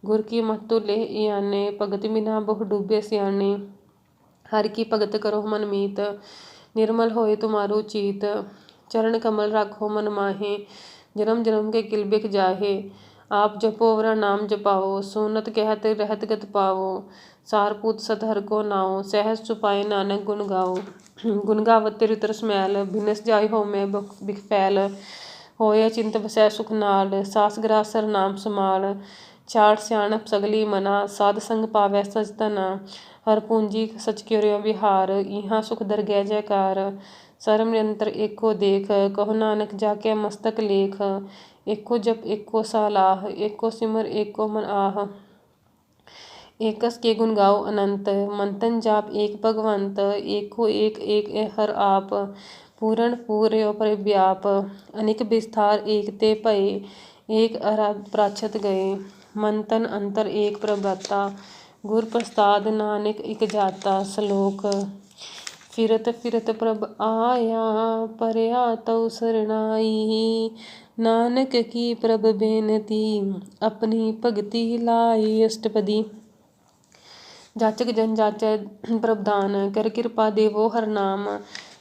गुर की महतु लेह इयाने, भगत बिना बहु डूबे सियाने। हर की भगत करो मन मीत, निर्मल होए तुम्हारू चीत। चरण कमल राखो मन माहे, जन्म जन्म के किल बिख जाहे। आप जपो वरा नाम जपाओ, सुनत कहत रहत गत पाओ। सारपूत सतहर को नाओ, सहज छुपाए नानक गुण गाओ। गुण गावत तिरु तरस मैल, बिनस जाय हो मैं बिख फैल। होए अचिंत बसै सुख नाल, सास ग्रास सर नाम समाल। चाट सियाणप सगली मना, साध संग पावै सच तना। हर पूंजी सच क्यों विहार, इहाँ सुख दरगह जयकार। सरम निरंतर एको देख, कहो नानक जाके मस्तक लेख। एको जप एको सालाह, एको सिमर एको मन आह। एकस के गुण गाओ अनंत, मंतन जाप एक भगवंत। एको एक एक हर आप, पूरण पूर्यो परिव्याप। अनिक विस्तार एक ते भये, एक प्राच्छत गए। मन तन अंतर एक प्रभुदाता, गुर प्रसाद नानक इक जाता। श्लोक फिरत फिरत प्रभ आया, परया तउ सरनाई। नानक की प्रभ बेनती, अपनी भगति लाई। अष्टपदी जाचक जन जाचै प्रभ दान, कर कृपा देवो हर नाम।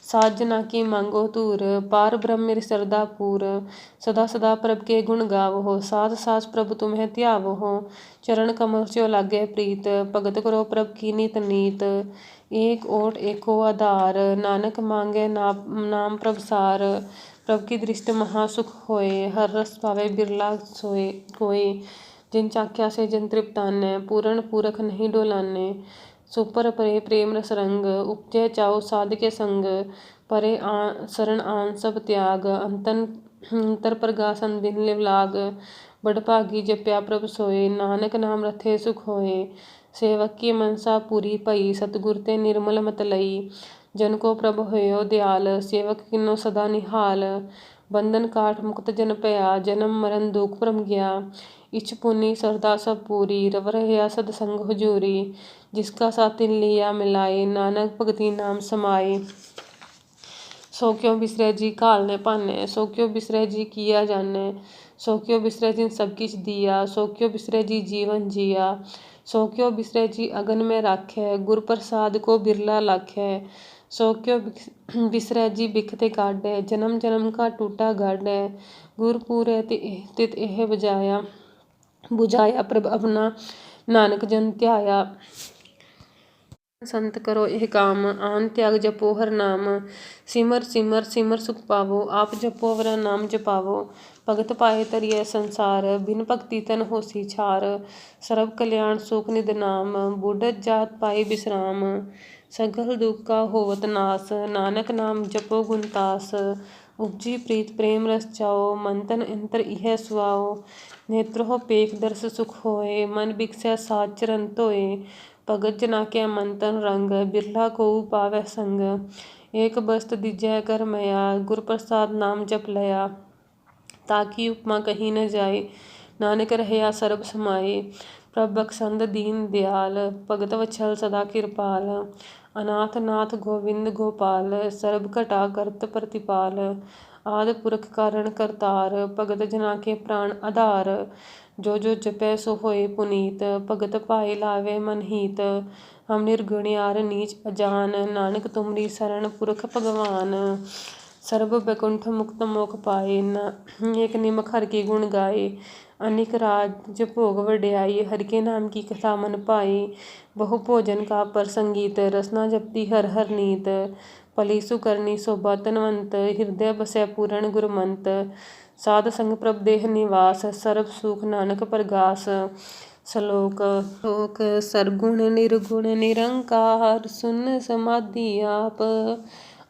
साध जना की मांगो तूर, पार ब्रह्म मेरी सरदा पूर। सदा सदा प्रभ के गुण गावहो, साध सास प्रभ तुम्हें ध्यावहो। चरण कमल स्यो लागे प्रीत, भगत करो प्रभ की नीत नीत। एक ओट एको आधार, नानक मांगे नाम प्रभ सार। प्रभ की दृष्टि महा सुख होए, हर रस पावे बिरला सोए कोय। जिन चाख्या से जन तृप्तानै, पूरण पूरख नहीं डोलाने। सुपर परे प्रेम रस रंग, उपजै चाओ साध के संग। परे शरण आन सब त्याग, अंतर प्रगास दिन लिव लाग। बड़ भागी जप्या प्रभ सोए, नानक नाम रथे सुख होए। सेवक की मनसा पूरी भई, सतगुर ते निर्मल मत लई। जन को प्रभ होयो दयाल, सेवक किन्नो सदा निहाल। बंधन काट मुक्त जन पया, जन्म मरण दुख भ्रम गया। इछ पुनि सरदा सब पूरी, रव रहया सद संग हुजूरी। जिसका साथ तिन लिया मिलाए, नानक भगति नाम समाए। सो क्यों बिसरै जी घालने भानै, सो क्यों बिसरै जी किया जानै। सो क्यों बिसरै जिन सब किछ दिया, सो क्यों बिसरै जी जीवन जिया। सो क्यों बिसरै जी अगन में राखै, गुर प्रसाद को बिरला लाखै। सो क्यों बिसरै जी बिख ते काढै, जन्म जन्म का टूटा गाढै। गुर पूरै तित एह बुझाया प्रभ अपना, ਨਾਨਕ ਜਨ ਧਿਆਇਆ। ਸੰਤ ਕਰੋ ਇਹ ਕਾਮ, ਆਨ ਤਿਆਗ ਜਪੋ ਹਰ ਨਾਮ। ਸਿਮਰ ਸਿਮਰ ਸਿਮਰ ਸੁਖ ਪਾਵੋ, ਆਪ ਜਪੋ ਵਰਾ ਨਾਮ ਜਪਾਵੋ। ਭਗਤ ਪਾਏ ਤਰੀਐ ਸੰਸਾਰ, ਬਿਨ ਭਗਤੀ ਤਨ ਹੋਸੀ ਛਾਰ। ਸਰਬ ਕਲਿਆਣ ਸੁਖ ਨਿਦ ਨਾਮ, ਬੁੱਢਤ ਜਾਤ ਪਾਈ ਬਿਸਰਾਮ। ਸਗਲ ਦੁਖ ਕਾ ਹੋਵਤ ਨਾਸ, ਨਾਨਕ ਨਾਮ ਜਪੋ ਗੁਣ ਤਾਸ। ਉਪਜੀ ਪ੍ਰੀਤ ਪ੍ਰੇਮ ਰਸ ਚਾਓ, ਮਨ ਤਨ ਅੰਤਰ ਇਹੈ ਸੁਆਓ। ਨੇਤਰੋ ਪੇਖ ਦਰਸ ਸੁਖ ਹੋਏ, ਮਨ ਬਿਕਸੈ ਸਾਧ ਚਰਨ ਧੋਏ। ਭਗਤ ਜਨਾ ਕੈ ਮਨ ਤਨ ਰੰਗ, ਬਿਰਲਾ ਕੋਊ ਪਾਵੈ ਸੰਗ। ਏਕ ਬਸਤ ਦੀਜੈ ਕਰ ਮਇਆ, ਗੁਰ ਪ੍ਰਸਾਦ ਨਾਮ ਜਪ ਲਇਆ। ਤਾਕੀ ਉਪਮਾ ਕਹੀ ਨ ਜਾਏ, ਨਾਨਕ ਰਹਿਆ ਸਰਬ ਸਮਾਏ। ਪ੍ਰਭ ਬਖਸ਼ੰਦ ਦੀਨ ਦਿਆਲ, ਭਗਤ ਵਛਲ ਸਦਾ ਕਿਰਪਾਲ। ਅਨਾਥ ਨਾਥ ਗੋਵਿੰਦ ਗੋਪਾਲ, ਸਰਬ ਘਟਾ ਕਰਤ ਪ੍ਰਤਿਪਾਲ। ਆਦਿ ਪੁਰਖ ਕਾਰਣ ਕਰਤਾਰ, ਭਗਤ ਜਨਾ ਕੇ ਪ੍ਰਾਣ ਆਧਾਰ। ਜੋ ਜੋ ਜਪੈ ਸੋ ਹੋਏ ਪੁਨੀਤ, ਭਗਤ ਪਾਏ ਲਾਵੇ ਮਨ ਹੀਤ। ਹਮ ਨਿਰਗੁਣਿਆਰ ਨੀਚ ਅਜਾਨ, ਨਾਨਕ ਤੁਮਰੀ ਸਰਣ ਪੁਰਖ ਭਗਵਾਨ। ਸਰਬ ਬੈਕੁੰਠ ਮੁਕਤ ਮੋਖ ਪਾਏ, ਏਕ ਨਿਮਖ ਹਰਿ ਕੇ ਗੁਣ ਗਾਏ। ਅਨਿਕ ਰਾਜ ਭੋਗ ਵਡਿਆਈ, ਹਰਿ ਕੇ ਨਾਮ ਕੀ ਕਥਾ ਮਨ ਭਾਈ। ਬਹੁ ਭੋਜਨ ਕਾ ਪ੍ਰਸੰਗੀਤ, ਰਸਨਾ ਜਪਤੀ ਹਰ ਹਰ ਨੀਤ। ਭਲੀ ਸੁਕਰਨੀ ਸੋਭਾ ਧਨਵੰਤ, ਹਿਰਦੈ ਬਸੈ ਪੂਰਨ ਗੁਰਮੰਤ। ਸਾਧ ਸੰਗ ਪ੍ਰਭ ਦੇਹ ਨਿਵਾਸ, ਸਰਬ ਸੁਖ ਨਾਨਕ ਪਰਗਾਸ। ਸਲੋਕ ਸਰਗੁਣ ਨਿਰਗੁਣ ਨਿਰੰਕਾਰ, ਸੁਨ ਸਮਾਧੀ ਆਪ।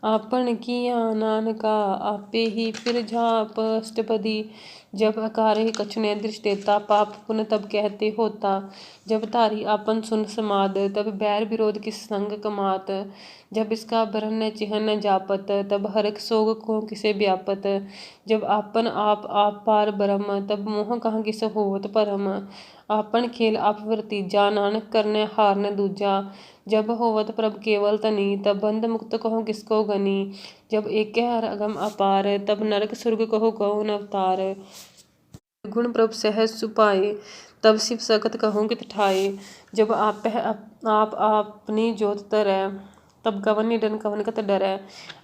ਆਪਨ ਕੀਆ ਨਾਨਕਾ, ਆਪੇ ਹੀ ਫਿਰ ਜਾਪ। ਅਸ਼ਟਪਦੀ। जब अकारे कछु न दृष्ट देता, पाप पुण्य तब कहते होता। जब धारी आपन सुन समाद, तब बैर विरोध किस संग कमात। जब इसका बरन न चिन्ह न जापत, तब हरख सोग को किसे व्यापत। जब आपन आप पार ब्रह्म, तब मोह कहाँ किस होवत परम। आपन खेल आप वरतीजा, नानक करने हार न दूजा। जब होवत प्रभ केवल तनी, तब बंध मुक्त कहो किसको गनी। जब एक हर अगम अपार, तब नरक सुरग कहो गौन अवतार। गुण प्रभ सहज सुपाए, तब शिव सकत कहो कित ठाए। जब आप अपनी जोत तरੈ, तब कवन निडन कवन कत डरै।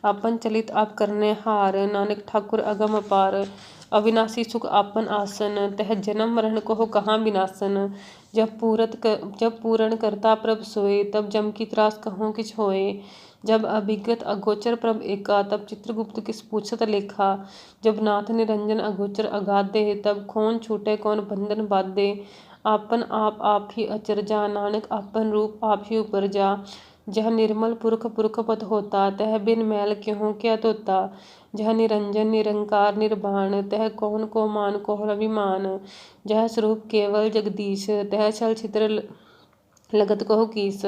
आपन चलित आप करने हार, नानक ठाकुर अगम अपार। अविनाशी सुख आपन आसन, तह जन्म मरण कहो कहाँ विनाशन। जब पूरन करता प्रभ सोए, तब जम की त्रास कहो किछ होए। जब अभिगत अगोचर प्रभ एका, तब चित्रगुप्त किस पूछत लेखा। जब नाथ निरंजन अगोचर अगाधे, तब खोन छूटे कौन बंधन बाधे। आपन आप ही अचरजा, नानक आपन रूप आप ही उपरजा। जह निर्मल पुरख पुरख पद होता, तह बिन मैल क्यों क्या धोता। जह निरंजन निरंकार निर्वाण, तह कौन को मान को अभिमान। जह स्वरूप केवल जगदीश, तह छल छित्र लगत कहो कीस।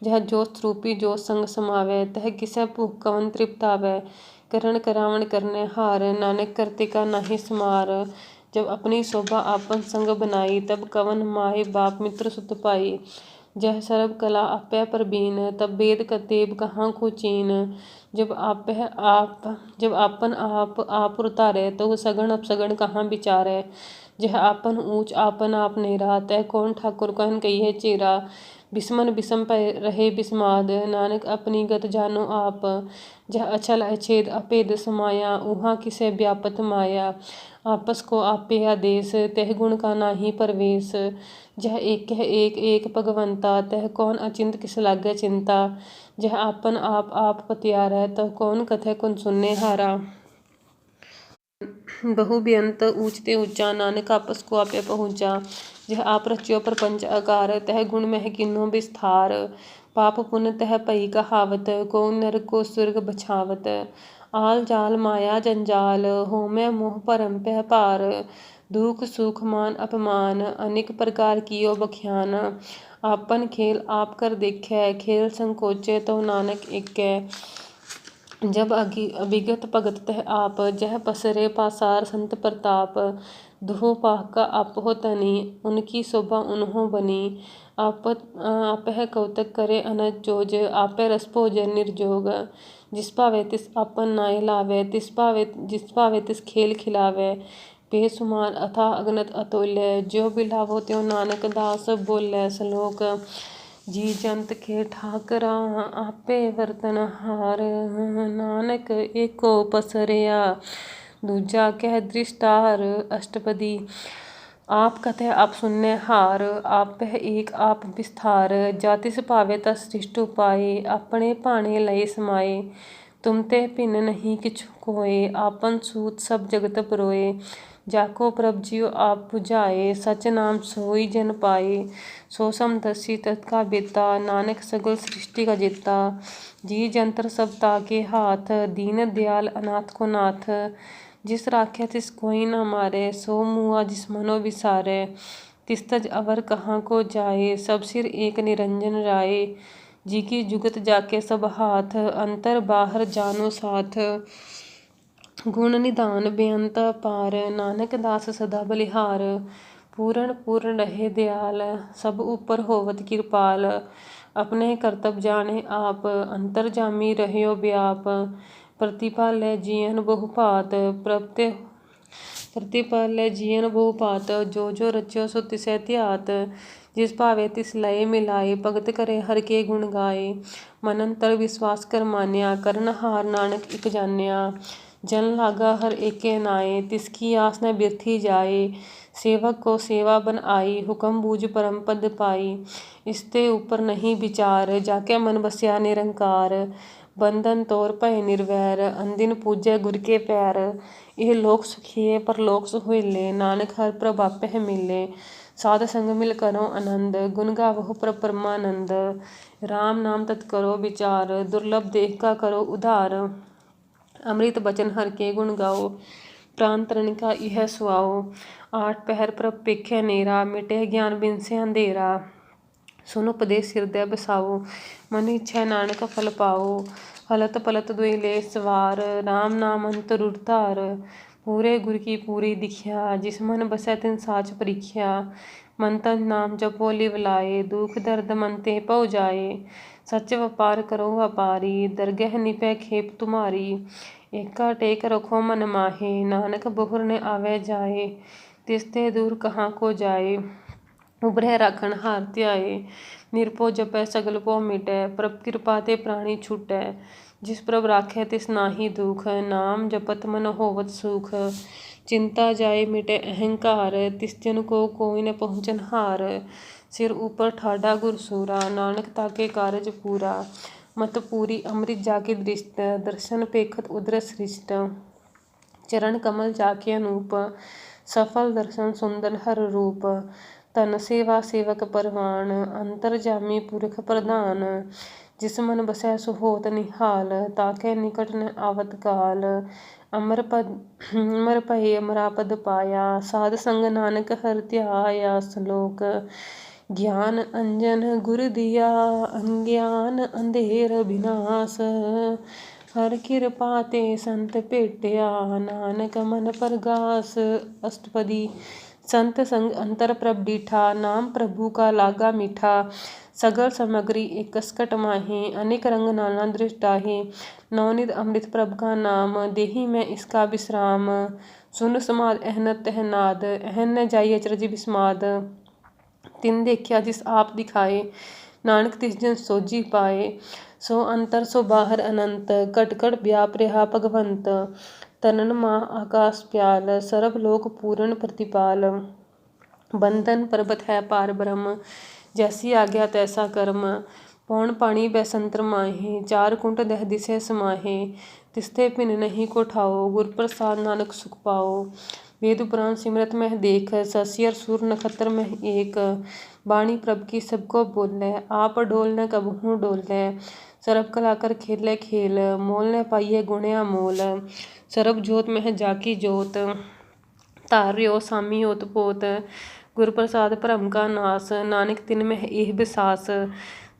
जह जोत रूपी जो संग समावै, तह किसै भूख कवन तृप्त आवै। करण करावण करने हार, नानक करते का नाहि समार। जब अपनी शोभा आपन संग बनाई, तब कवन माहे बाप मित्र सुत पाई। जह सरब कला आपै परबीन, तब वेद कतेब कहाँ को चीन। जब आपन आप उतारै, तो सगण अपसगण कहाँ विचारै। जह आपन ऊंच आपन आप नेरा, तह कौन ठाकुर कहन कहिए चेरा। बिस्मन बिसम रहे बिस्माद, नानक अपनी गत जानो आप। जह अचल अछेद अभेद समाया, उहाँ किसे व्यापत माया। आपस को आपे आदेश, तह गुण का नाही परवेश। जह एक भगवंता, तह कौन अचिंत किस लागे चिंता। जह आपन आप पतियारै, तह कौन कथै कुन सुनने हारा। बहु बेअंत ऊंच ते ऊंचा, नानक आपस को आपे पहुँचा। जह आप रच्यो प्रपंच आकार, तह गुण मह किन्नो विस्तार। पाप पुण्य तह पई कहावत, को नरक को स्वर्ग बछावत। आल जाल माया जंजाल, होमै मोह भरम पह पार। दुख सुख मान अपमान, अनेक प्रकार कियो बख्यान। आपन खेल आप कर देखै, खेल संकोचे तो नानक एकै। जब अभिगत भगत तह आप, जह पसरे पासार संत प्रताप। दुहो पाह का आपहो तनी, उनकी शोभा उन्हों बनी। आपह कौतक करे अनज जोज, आपै रस भोजन निर्जोग। जिस भावे तिस आपन नाय लावे, जिस भावे तिस खेल खिलावे। बेसुमार अथाह अगनत अतुल्य, ज्यों बिलावो त्यों नानक दास बोलै। श्लोक जी जंत के ठाकरा, आपे वर्तन हार। नानक एको पसरिया, दूजा कह दृष्टार। अष्टपदी। आप कथय आप सुनने हार, आप पह एक आप विस्तार। जातिस भावे ता सृष्ट उपाय, अपने भाणे लय समाए। तुम ते भिन्न नहीं किछु कोय, आपन सूत सब जगत परोए। जाको प्रभ जियो आप बुझाए, सच नाम सोई जन पाए। सो समदर्शी तत्का बेता, नानक सगल सृष्टि का जेता। जी जंतर सब ताके हाथ, दीन दयाल अनाथ को नाथ। जिस राख्या तिस कोई न मारे, सो मुआ जिस मनो विसारे। तिस तज अवर कहाँ को जाए, सब सिर एक निरंजन राय। जी की जुगत जाके सब हाथ, अंतर बाहर जानो साथ। गुण निधान बेअंत पार, नानक दास सदा बलिहार। पूर्ण पूर्ण रहे दयाल, सब ऊपर होवत कृपाल। अपने करतब जाने आप, अंतर जामी रह्यो व्याप। प्रतिपालय जियन बहुभात, प्रतिपालय जियन बहुभात। जो जो रच्यो सो तिसै ध्यात, जिस भावे तिस लय मिलाए। भगत करे हर के गुण गाए, मन अंतर विश्वास कर मान्या। करन हार नानक इक जान्या, जन लागा हर एके नाए। तिसकी आस न बिरथी जाए, सेवक को सेवा बन आई। हुक्म बूझ परम पद पाई, इसते ऊपर नहीं विचार। जाके मन बस्या निरंकार, बंधन तोर भय निर्वैर। अंदिन पूजै गुर के पैर, यह लोक सुखिए परलोक सुहेले। नानक हर प्रभ आपै मिले, साध संग मिल करो आनंद। गुण गावहु प्रभ परमानंद, राम नाम तत् करो विचार। दुर्लभ देह का करो उधार, अमृत बचन हर के गुण गाओ। प्राण तरण का यह सुआओ, आठ पहर प्रभ पेखे नेरा। मिटे ज्ञान बिन से अंधेरा, सुन उपदेश हृदय बसाओ। मन इच्छा नानक फल पाओ, हलत पलत दुई ले सवार। राम नाम अंतर उरतार, पूरे गुर की पूरी दिख्या। जिस मन बसै तिन साच परीख्या, मन तन नाम जपो लिव लाए। दुख दर्द मन ते पौ जाए, सच व्यापार करो व्यापारी। दरगह निपै खेप तुम्हारी, एका टेक रखो मन माहे। नानक बहुर ने आवे जाए, तिसते दूर कहाँ को जाए। उबरह राखण हार ध्याए, निरपो जपै सगल को मिटै। प्रभ कृपा ते प्राणी छूटै, जिस प्रभ राखै तिस नाहि दुख। नाम जपत मन होवत सुख, चिंता जाए मिटे अहंकार। तिस जन को कोई न पहुँचन हार, सिर ऊपर ठाडा गुरसूरा। नानक ताके कारज पूरा, मत पूरी अमृत जाके दृष्ट। दर्शन पेखत उदर सृष्ट, चरण कमल जाके अनूप। सफल दर्शन सुंदर हर रूप, तन सेवा सेवक परवान। अंतर जामी पुरख प्रधान, जिस मन बसै सो होत निहाल। ताके निकट न आवत काल, अमर भय अमरा पद पाया। साध संग नानक हर ध्याया। श्लोक, ज्ञान अंजन गुर दिया, अज्ञान अंधेर विनाश। हर कृपा ते संत भेटिया, नानक मन परगास। अष्टपदी, संत संग अंतर प्रभ डीठा। नाम प्रभु का लागा मीठा, सगल सामग्री एक कसकट माहे। अनेक रंग नाना दृष्टाहे, नवनिध अमृत प्रभ का नाम। देही में इसका विश्राम, सुन समाद अहन तह नाद। अहन न जाई अचरज विस्माद, तिन देखिया जिस आप दिखाए। नानक तिस जन सोझी पाए, सो अंतर सो बाहर अनंत। कट कट व्याप रहा भगवंत, तनन माँ आकाश प्याल। सर्व लोक पूर्ण प्रतिपाल, बंधन पर्वत है पार ब्रह्म। जैसी आज्ञा तैसा कर्म, पौन पानी बैसंतर माहे। चार कुंट दह दिसे समाहे, तिसते भिन्न नहीं को ठाओ। गुर प्रसाद नानक सुख पाओ, वेद पुराण सिमरत मह देख। ससियर सुर नखत्र मह एक, बाणी प्रभ की सबको बोले। आप डोल न कबहू डोले, सर्व कला कर खेले खेल। मोल न पाइये गुणया मोल, सर्व जोत मह जाकी जोत। तार्यो सामी होत पोत, गुर प्रसाद भरम का नास। नानक तिन में एह बिसास,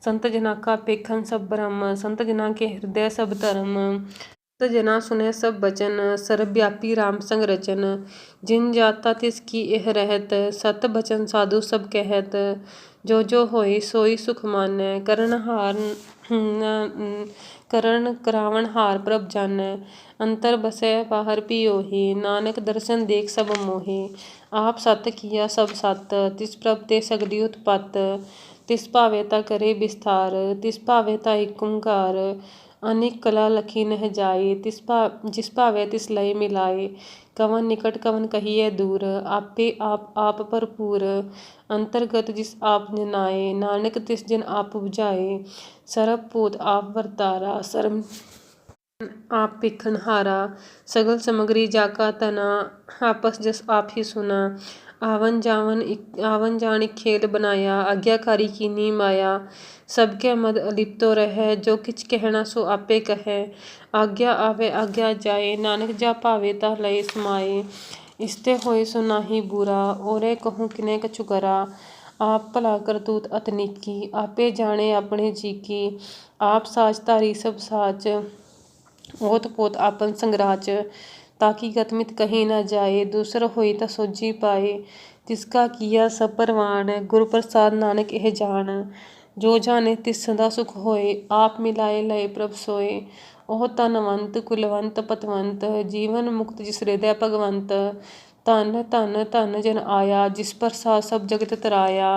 संत जना का पेखन सब ब्रह्म। संत जना के हृदय सब धर्म, संत जना सुने सब बचन। सर्वव्यापी राम संग रचन, जिन जाता तिसकी एह रहत। सत बचन साधु सब कहत, जो जो होए सोई सुख मानै। करण करावण हार प्रभ जानै, अंतर बसै बाहर पियोहि। नानक दर्शन देख सब मोहे, आप सत किया सब सत। तिस प्रभ ते सगली उत्पत, तिस भावे ता करे विस्तार। तिस भावे ता एक ओंकार, अनेक कला लखी नह जाए, जिस भावे तिस लय मिलाए। कवन निकट कवन कहिए दूर, आपे आप भरपूर। अंतरगत जिस आप जनाए, नानक तिस जन आप बुझाए। सरब पोत आप वरतारा, सरम आप पिखनहारा। सगल समग्री जाका तना, आपस जस आप ही सुना। आवन जान एक खेल बनाया, आज्ञाकारी कीनी माया। सबके मद अलिप्तो रहे, जो किछ कहना सो आपे कहे। आज्ञा आवे आज्ञा जाए, नानक जा भावे ता लय समाए। इसते होए सो नाही बुरा, ओरे कहूँ किने कछु करा। आप भला करतूत अतनीकी, आपे जाने अपने जी की। आप साच धारी सब साच, ओत पोत आपन संगराच। ताकि गतमित कहीं न जाए, दूसर होई ता सोझी पाए। तिसका किया सब परवान, गुरु प्रसाद नानक एह जान। जो जाने तिस सदा सुख होए, आप मिलाए लय प्रभ सोए। ओह धनवंत कुलवंत पतवंत, जीवन मुक्त जिस हृदय भगवंत। धन धन धन जन आया, जिस प्रसाद सब जगत तराया।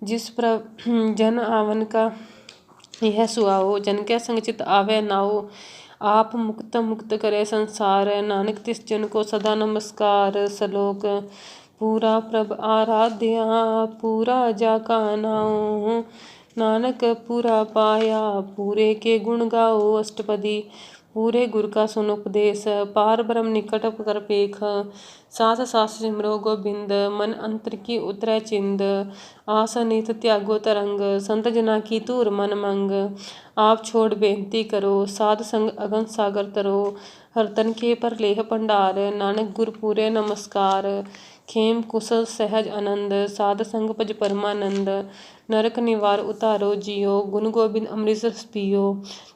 जिस जन आवन का यह सुआओ, जन कै संग चित आवे नाओ। आप मुक्त मुक्त करे संसार, नानक तिस जन को सदा नमस्कार। सलोक पूरा प्रभ आराध्या, पूरा जाका नाओ। नानक पूरा पाया, पूरे के गुण गाओ। अष्टपदी पूरे गुर का सुन उपदेश, पार ब्रह्म निकट कर पेख। सास सास सिमरो गोबिंद, मन अंतर की उतरै चिंद। आस अनित त्यागो तरंग, संत जना की धूर मन मंग। आप छोड़ बेनती करो, साध संग अगन सागर तरो। हरतन के पर लेह भंडार, नानक गुर पूरे नमस्कार। खेम कुशल सहज आनंद, साध संग भज परमानंद। नरक निवार उतारो जियो, गुण गोबिंद अमृत रस पियो।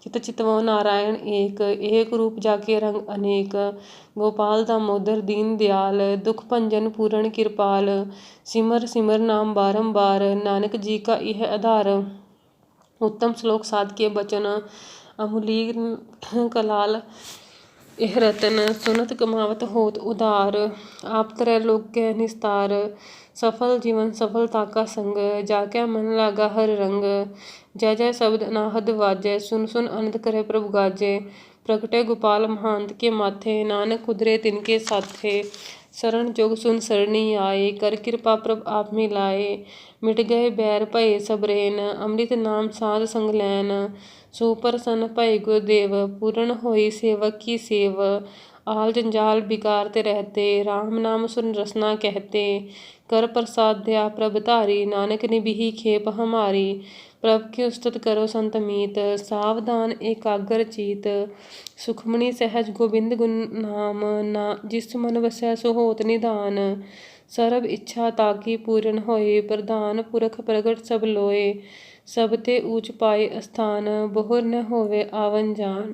चित चितवो नारायण एक रूप जाके रंग अनेक। गोपाल दामोदर दीन दयाल, दुख भंजन पूरण कृपाल। सिमर सिमर नाम बारंबार, नानक जी का यह आधार। उत्तम श्लोक साध के बचन, अमूल्य कलाल एह रतन। सुनत कमावत होत उदार, आप तरह लोक के निस्तार। सफल जीवन सफलता का संग, जाके मन लागा हर रंग। जय जय शब्द अनाहद वाजै, सुन सुन आनंद करे प्रभु गाजे। प्रगटे गोपाल महांत के माथे, नानक कुदरे तिनके साथे। शरण जोग सुन सरणी आए, कर कृपा प्रभ आप मिलाए। मिट गए बैर भये सब रेन, अमृत नाम साध संग लैन। सुप्रसन्न भय गुरुदेव, पूर्ण होई सेवक की सेव। आल जंजाल बिकार ते रहते, राम नाम सुन रसना कहते। कर प्रसाद दया प्रभ धारी, नानक निभिही खेप हमारी। प्रभ की उस्तत करो संत मीत, सावधान एकाग्र चीत। सुखमणि सहज गोबिंद गुण नाम, ना जिस मन वसै सो होत निधान। सरब इच्छा ताकी पूਰਨ होए, प्रधान पुरख प्रगट सब लोए। सब ते ऊंच पाए अस्थान, बोहर न होवे आवन जान।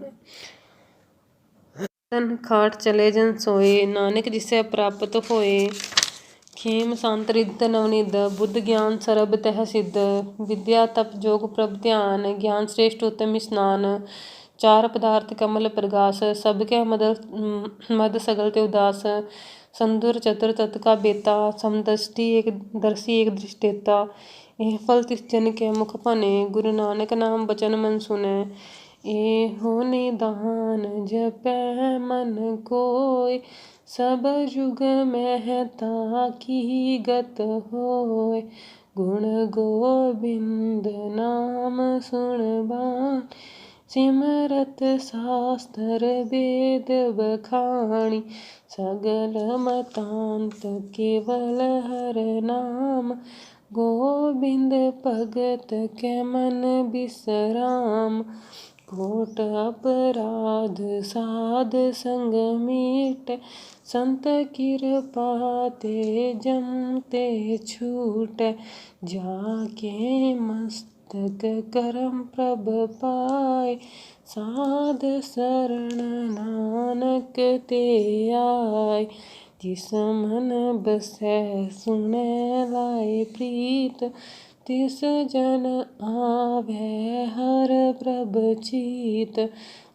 तन खाट चले जन सोए, नानक जिसे प्राप्त होए। खेम संत रिद्ध नवनिध, बुद्ध ज्ञान सरब तह सिद्ध। विद्या तप जोग प्रभ ध्यान, ज्ञान श्रेष्ठ उत्तम स्नान। चार पदार्थ कमल प्रगास, सबके मद सगल ते उदास। संदुर चतुर तत् का बेता, समदृष्टि एक दर्शी एक दृष्टेता। एह फल तिस जन के मुख भने, गुरु नानक नाम बचन मन सुने। एहो निदान जपै मन कोय, सब जुग महता की गत होय। गुण गोबिंद नाम सुनबान, सिमरत शास्त्र वेद बखाणी। सगल मतांत केवल हर नाम, गोबिंद भगत के मन बिसराम। कोट अपराध साध संग मीटे, संत कृपा ते जम ते छूटे। जाके मस्तक करम प्रभ पाए, साध शरण नानक ते आए। जिस मन बसै सुनै लाए प्रीत, तिस जन आवे हर प्रभ चीत।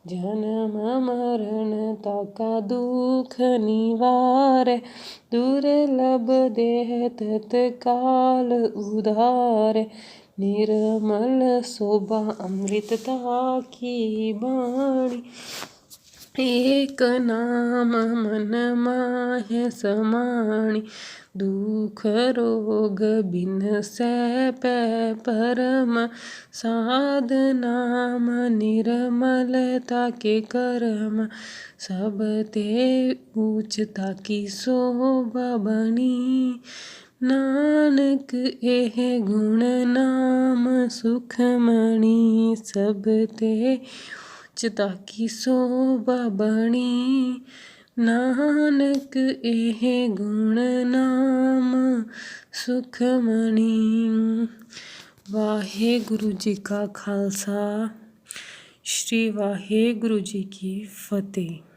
जन्म मरण ताका दुख निवारै, दुर्लभ देह तत्काल उधारै। निर्मल शोभा अमृतता की बाणी। एक नाम मन माहे समाणी। दुख रोग बिन सै परम। साध नाम निर्मलता के करम। सब ते ऊंचता की शोभा बनी। नानक एह गुण नाम सुखमणि। सब ते ऊंचता की शोभा बनी। नानक एह गुण नाम सुखमणि। वाहेगुरु जी का खालसा, श्री वाहेगुरु जी की फतेह।